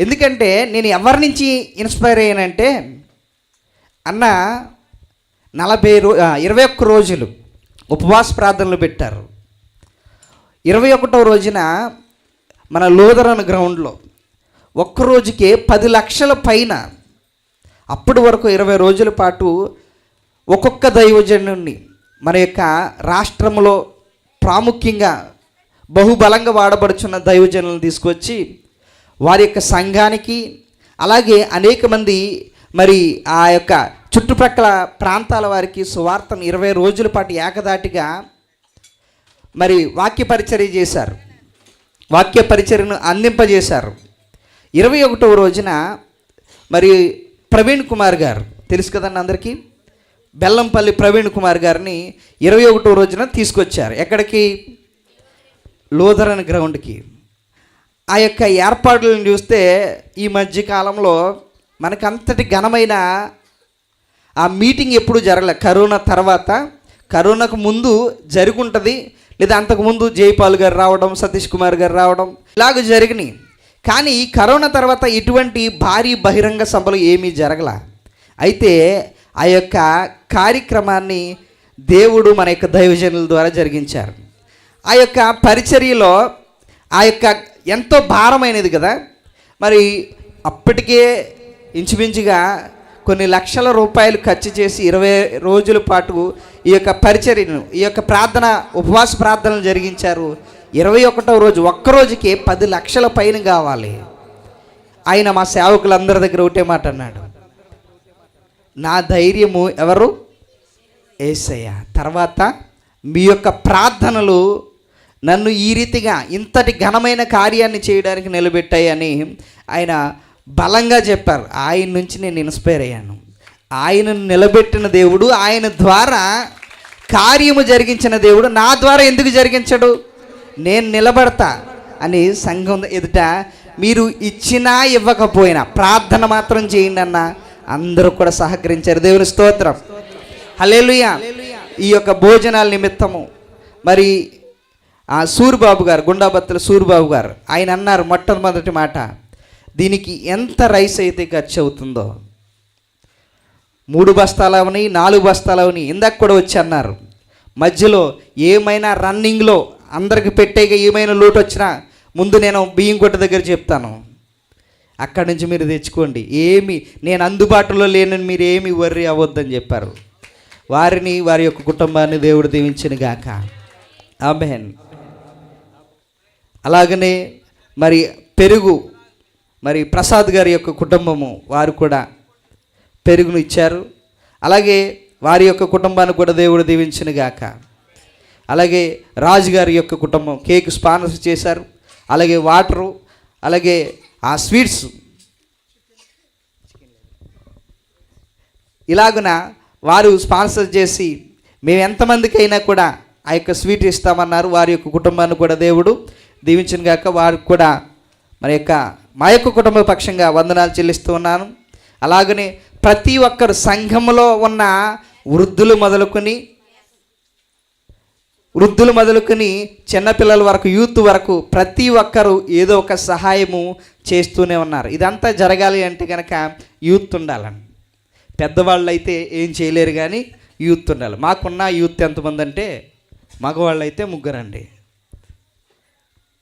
ఎందుకంటే నేను ఎవరి నుంచి ఇన్స్పైర్ అయ్యానంటే, అన్న 21 రోజులు ఉపవాస ప్రార్థనలు పెట్టారు. 21వ రోజున మన లూథరన్ గ్రౌండ్లో ఒక్కరోజుకే 10 లక్షల పైన, అప్పటి వరకు 20 రోజుల పాటు ఒక్కొక్క దైవజనుడిని మన యొక్క రాష్ట్రంలో ప్రాముఖ్యంగా బహుబలంగా వాడబడుచున్న దైవజనులను తీసుకొచ్చి వారి యొక్క సంఘానికి, అలాగే అనేక మంది మరి ఆ యొక్క చుట్టుప్రక్కల ప్రాంతాల వారికి సువార్తను 20 రోజుల పాటు ఏకదాటిగా మరి వాక్య పరిచర్య చేశారు, వాక్య పరిచర్యను అందింపజేశారు. 21వ రోజున మరి ప్రవీణ్ కుమార్ గారు తెలుసు కదండి అందరికీ, బెల్లంపల్లి ప్రవీణ్ కుమార్ గారిని 21వ రోజున తీసుకొచ్చారు. ఎక్కడికి? లూథరన్ గ్రౌండ్కి. ఆ యొక్క ఏర్పాట్లను చూస్తే ఈ మధ్యకాలంలో మనకంతటి ఘనమైన ఆ మీటింగ్ ఎప్పుడు జరగలే. కరోనా తర్వాత, కరోనాకు ముందు జరుగుంటుంది, లేదా అంతకుముందు జైపాల్ గారు రావడం, సతీష్ కుమార్ గారు రావడం ఇలాగ జరిగినాయి. కానీ కరోనా తర్వాత ఇటువంటి భారీ బహిరంగ సభలు ఏమీ జరగల. అయితే ఆ యొక్క కార్యక్రమాన్ని దేవుడు మన యొక్క దైవజనుల ద్వారా జరిగించారు. ఆ యొక్క పరిచర్యలో ఆ యొక్క ఎంతో భారమైనది కదా, మరి అప్పటికే ఇంచుమించుగా కొన్ని లక్షల రూపాయలు ఖర్చు చేసి 20 రోజుల పాటు ఈ యొక్క పరిచర్యను, ఈ యొక్క ప్రార్థన, ఉపవాస ప్రార్థనలు జరిగించారు. 21వ రోజు ఒక్కరోజుకే 10 లక్షల పైన కావాలి. ఆయన మా సేవకులందరి దగ్గర ఒకటే మాట అన్నాడు, నా ధైర్యము ఎవరు? యేసయ్య. తర్వాత మీ యొక్క ప్రార్థనలు నన్ను ఈ రీతిగా ఇంతటి ఘనమైన కార్యాన్ని చేయడానికి నిలబెట్టాయని ఆయన బలంగా చెప్పారు. ఆయన నుంచి నేను ఇన్స్పైర్ అయ్యాను. ఆయనను నిలబెట్టిన దేవుడు, ఆయన ద్వారా కార్యము జరిగించిన దేవుడు నా ద్వారా ఎందుకు జరిగించడు? నేను నిలబడతా అని సంఘం ఎదుట మీరు ఇచ్చినా ఇవ్వకపోయినా ప్రార్థన మాత్రం చేయండి అన్న అందరూ కూడా సహకరించారు. దేవుని స్తోత్రం, హల్లెలూయా. ఈ యొక్క భోజనాల నిమిత్తము మరి ఆ సూరిబాబు గారు, గుండాబత్తుల సూరిబాబు గారు, ఆయన అన్నారు మొట్టమొదటి మాట, దీనికి ఎంత రైస్ అయితే ఖర్చు అవుతుందో 3 బస్తాలు అవని 4 బస్తాలు అవని ఇందాక కూడా వచ్చి అన్నారు. మధ్యలో ఏమైనా రన్నింగ్లో అందరికి పెట్టేగా ఏమైనా లోటు వచ్చినా ముందు నేను బియ్యం కొట్ట దగ్గర చెప్తాను, అక్కడి నుంచి మీరు తెచ్చుకోండి, ఏమి నేను అందుబాటులో లేనని మీరు ఏమి వర్రీ అవ్వద్దని చెప్పారు. వారిని వారి యొక్క కుటుంబాన్ని దేవుడు దీవించిన గాక. ఆమేన్. అలాగనే మరి పెరుగు, మరి ప్రసాద్ గారి యొక్క కుటుంబము వారు కూడా పెరుగును ఇచ్చారు. అలాగే వారి యొక్క కుటుంబాన్ని కూడా దేవుడు దీవించిన గాక. అలాగే రాజు గారి యొక్క కుటుంబం కేక్ స్పాన్సర్ చేశారు. అలాగే వాటరు, అలాగే ఆ స్వీట్స్, ఇలాగున వారు స్పాన్సర్ చేసి మేము ఎంతమందికైనా కూడా ఆ యొక్క స్వీట్ ఇస్తామన్నారు. వారి యొక్క కుటుంబాన్ని కూడా దేవుడు దీవించిన గాక. వారికి కూడా మా యొక్క కుటుంబ పక్షంగా వందనాలు చెల్లిస్తూ ఉన్నాను. అలాగనే ప్రతి ఒక్కరు సంఘంలో ఉన్న వృద్ధులు మొదలుకొని చిన్నపిల్లల వరకు, యూత్ వరకు ప్రతి ఒక్కరు ఏదో ఒక సహాయము చేస్తూనే ఉన్నారు. ఇదంతా జరగాలి అంటే కనుక యూత్ ఉండాలండి. పెద్దవాళ్ళు అయితే ఏం చేయలేరు, కానీ యూత్ ఉండాలి. మాకున్న యూత్ ఎంతమంది అంటే మగవాళ్ళు అయితే 3 అండి.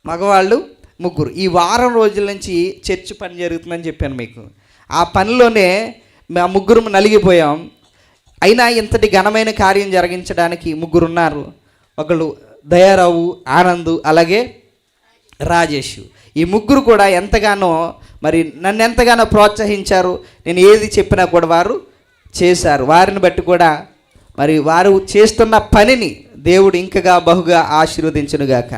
మగవాళ్ళు 3. ఈ వారం రోజుల నుంచి చర్చ్ పని జరుగుతుందని చెప్పాను మీకు. ఆ పనిలోనే మా 3 నలిగిపోయాం. అయినా ఇంతటి ఘనమైన కార్యం జరిగించడానికి 3 ఉన్నారు. ఒకళ్ళు దయారావు, ఆనంద్, అలాగే రాజేష్. ఈ 3 కూడా ఎంతగానో నన్ను ఎంతగానో ప్రోత్సహించారు. నేను ఏది చెప్పినా కూడా వారు చేశారు. వారిని బట్టి కూడా వారు చేస్తున్న పనిని దేవుడు ఇంకగా బహుగా ఆశీర్వదించునుగాక.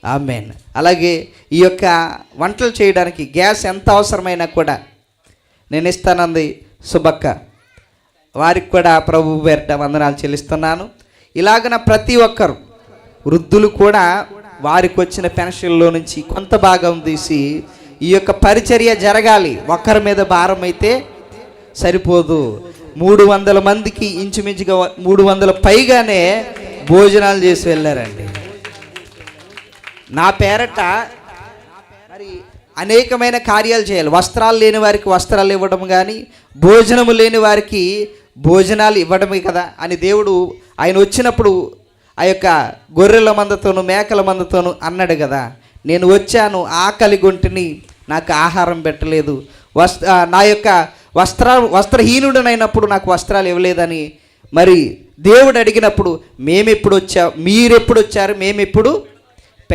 ఆమేన్. అలాగే ఈ యొక్క వంటలు చేయడానికి గ్యాస్ ఎంత అవసరమైనా కూడా నేను ఇస్తానంది సుబక్క. వారికి కూడా ప్రభు పేరిట వందనాలు చెల్లిస్తున్నాను. ఇలాగన ప్రతి ఒక్కరు వృద్ధులు కూడా వారికి వచ్చిన పెన్షన్లో నుంచి కొంత భాగం తీసి ఈ యొక్క పరిచర్య జరగాలి. ఒక్కరి మీద భారం అయితే సరిపోదు. 300 మందికి ఇంచుమించుగా 300 పైగానే భోజనాలు చేసి వెళ్ళారండి. నా పేరట అనేకమైన కార్యాలు చేయాలి. వస్త్రాలు లేని వారికి వస్త్రాలు ఇవ్వడం కానీ, భోజనము లేని వారికి భోజనాలు ఇవ్వడమే కదా అని దేవుడు ఆయన వచ్చినప్పుడు ఆ యొక్క గొర్రెల మందతోను మేకల మందతోను అన్నాడు కదా, నేను వచ్చాను ఆకలి గొంటిని, నాకు ఆహారం పెట్టలేదు, నా యొక్క వస్త్రహీనుడనైనప్పుడు నాకు వస్త్రాలు ఇవ్వలేదని దేవుడు అడిగినప్పుడు మేమెప్పుడు వచ్చావు, మీరెప్పుడు వచ్చారు, మేమెప్పుడు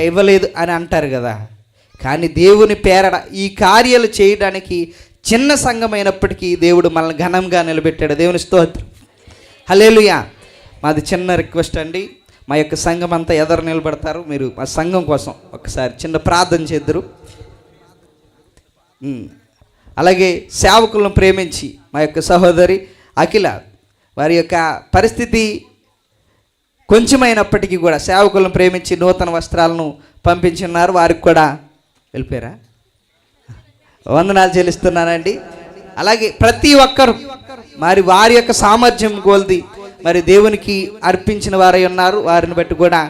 ఇవ్వలేదు అని అంటారు కదా. కానీ దేవుని పేరట ఈ కార్యాలు చేయడానికి చిన్న సంఘమైనప్పటికీ దేవుడు మనల్ని ఘనంగా నిలబెట్టాడు. దేవుని స్తోత్రం. హల్లెలూయా. మాది చిన్న రిక్వెస్ట్ అండి, మా యొక్క సంఘం అంతా ఎదురు నిలబడతారు. మీరు మా సంఘం కోసం ఒకసారి చిన్న ప్రార్థన చేద్దరు. అలాగే సేవకులను ప్రేమించి మా యొక్క సహోదరి అఖిల, వారి యొక్క పరిస్థితి కొంచెమైనప్పటికీ కూడా సేవకులను ప్రేమించి నూతన వస్త్రాలను పంపించున్నారు. వారికి కూడా వెళ్ళిపోయారా, వందనాలు చెల్లిస్తున్నానండి. అలాగే ప్రతి ఒక్కరు వారి యొక్క సామర్థ్యం కొలది దేవునికి అర్పించిన వారై ఉన్నారు. వారిని బట్టి కూడా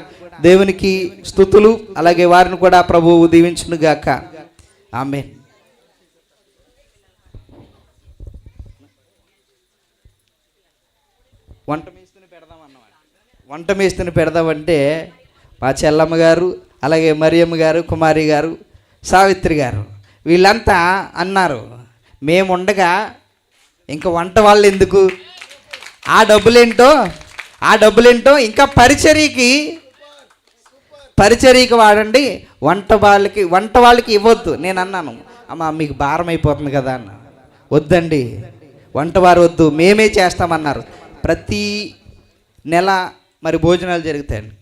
దేవునికి స్తుతులు. అలాగే వారిని కూడా ప్రభువు దీవించునుగాక. ఆమేన్. వంట మేస్తుని పెడదామంటే మా చెల్లమ్మ గారు, అలాగే మరియమ్మ గారు, కుమారి గారు, సావిత్రి గారు వీళ్ళంతా అన్నారు, మేముండగా ఇంకా వంట వాళ్ళు ఎందుకు, ఆ డబ్బులేంటో ఇంకా పరిచర్యకి వాడండి, వంట వాళ్ళకి ఇవ్వద్దు. నేను అన్నాను, అమ్మ మీకు భారం అయిపోతుంది కదా అన్న. వద్దండి, వంటవారు వద్దు, మేమే చేస్తామన్నారు. ప్రతి నెల భోజనాలు జరుగుతాయండి.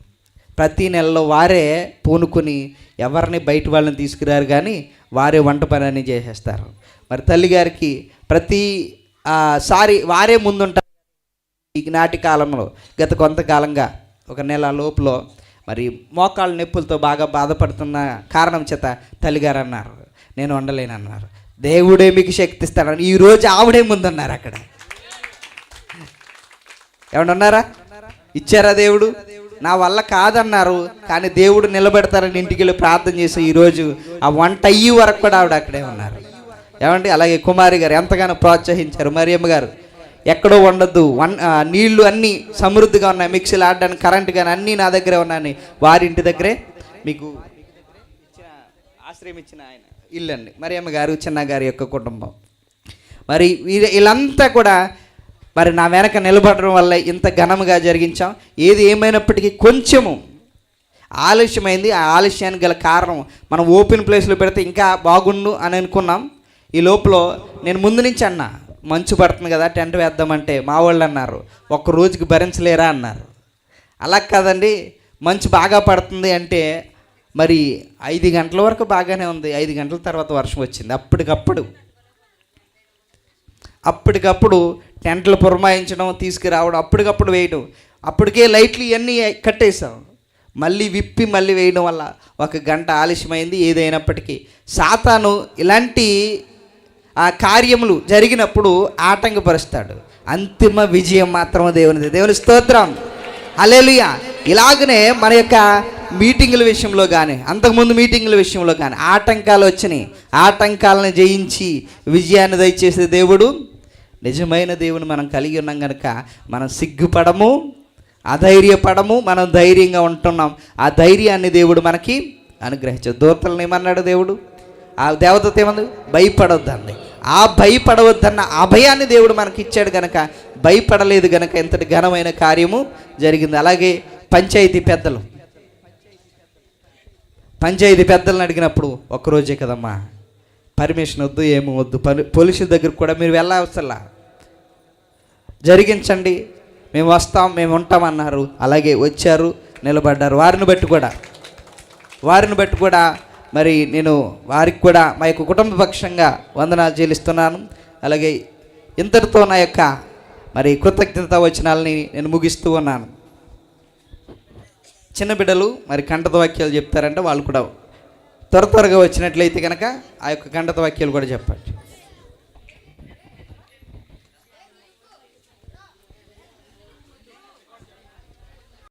ప్రతి నెలలో వారే పూనుకొని ఎవరిని బయట వాళ్ళని తీసుకురారు, కానీ వారే వంట పని అని చేసేస్తారు. తల్లిగారికి ప్రతిసారి వారే ముందుంటారు. ఈనాటి కాలంలో గత కొంతకాలంగా ఒక నెల లోపల మోకాళ్ళ నొప్పులతో బాగా బాధపడుతున్న కారణం చేత తల్లిగారు అన్నారు, నేను వండలేనన్నారు. దేవుడే మీకు శక్తి ఇస్తాడని ఈరోజు ఆవిడే ముందున్నారు. అక్కడ ఏమన్నారా, ఇచ్చారా దేవుడు? నా వల్ల కాదన్నారు, కానీ దేవుడు నిలబెడతారని ఇంటికి వెళ్ళి ప్రార్థన చేసి ఈరోజు ఆ వంట అయ్యి వరకు కూడా ఆవిడ అక్కడే ఉన్నారు. ఏమండి? అలాగే కుమారి గారు ఎంతగానో ప్రోత్సహించారు. మరియమ్మ గారు ఎక్కడో ఉండద్దు, నీళ్లు అన్నీ సమృద్ధిగా ఉన్నాయి, మిక్సీలు ఆడడానికి కరెంట్ కానీ అన్నీ నా దగ్గరే ఉన్నాయని వారి ఇంటి దగ్గరే మీకు ఆశ్రయం ఇచ్చిన ఆయన ఇల్లు అండి మరియమ్మ గారు, చిన్న గారి యొక్క కుటుంబం. మరి వీళ్ళంతా కూడా మరి నా వెనక నిలబడడం వల్ల ఇంత ఘనముగా జరిగించాం. ఏది ఏమైనప్పటికీ కొంచెము ఆలస్యమైంది. ఆ ఆలస్యానికి గల కారణం మనం ఓపెన్ ప్లేస్లో పెడితే ఇంకా బాగుండు అని అనుకున్నాం. ఈ లోపల నేను ముందు నుంచి అన్నా, మంచు పడుతుంది కదా టెంట్ వేద్దామంటే మా వాళ్ళు అన్నారు ఒక్క రోజుకి భరించలేరా అన్నారు. అలా కాదండి, మంచు బాగా పడుతుంది అంటే మరి 5 గంటల వరకు బాగానే ఉంది, 5 గంటల తర్వాత వర్షం వచ్చింది. అప్పటికప్పుడు టెంట్లు పురమాయించడం, తీసుకురావడం, అప్పటికప్పుడు వేయడం, అప్పటికే లైట్లు ఇవన్నీ కట్టేసాం, మళ్ళీ విప్పి మళ్ళీ వేయడం వల్ల 1 గంట ఆలస్యమైంది. ఏదైనప్పటికీ సాతాను ఇలాంటి కార్యములు జరిగినప్పుడు ఆటంకపరుస్తాడు. అంతిమ విజయం మాత్రం దేవునిది. దేవుని స్తోత్రం, హల్లెలూయా. ఇలాగనే మన యొక్క మీటింగుల విషయంలో కానీ, అంతకుముందు మీటింగుల విషయంలో కానీ ఆటంకాలు వచ్చినాయి. ఆటంకాలను జయించి విజయాన్ని దయచేసే దేవుడు, నిజమైన దేవుని మనం కలిగి ఉన్నాం కనుక మనం సిగ్గుపడము, అధైర్యపడము, మనం ధైర్యంగా ఉంటున్నాం. ఆ ధైర్యాన్ని దేవుడు మనకి అనుగ్రహించాడు. దూతలను ఏమన్నాడు దేవుడు? ఆ దేవదూత ఏమన్నా భయపడొద్దండి. ఆ భయపడవద్దన్న అభయాన్ని దేవుడు మనకి ఇచ్చాడు కనుక భయపడలేదు కనుక ఇంతటి ఘనమైన కార్యము జరిగింది. అలాగే పంచాయతీ పెద్దలను అడిగినప్పుడు ఒక్కరోజే కదమ్మా, పర్మిషన్ వద్దు, ఏమో వద్దు, పోలీసుల దగ్గరకు కూడా మీరు వెళ్ళవసలా, జరిగించండి, మేము వస్తాం, మేము ఉంటామన్నారు. అలాగే వచ్చారు, నిలబడ్డారు. వారిని బట్టి కూడా మరి నేను వారికి కూడా మా యొక్క కుటుంబ పక్షంగా వందనాలు చెల్లిస్తున్నాను. అలాగే ఇంతటితో నా యొక్క మరి కృతజ్ఞత వచనాలని నేను ముగిస్తూ ఉన్నాను. చిన్న బిడ్డలు మరి కంఠత వాక్యాలు చెప్తారంటే వాళ్ళు కూడా త్వరగా వచ్చినట్లయితే కనుక ఆ యొక్క కంఠత వాక్యాలు కూడా చెప్పండి.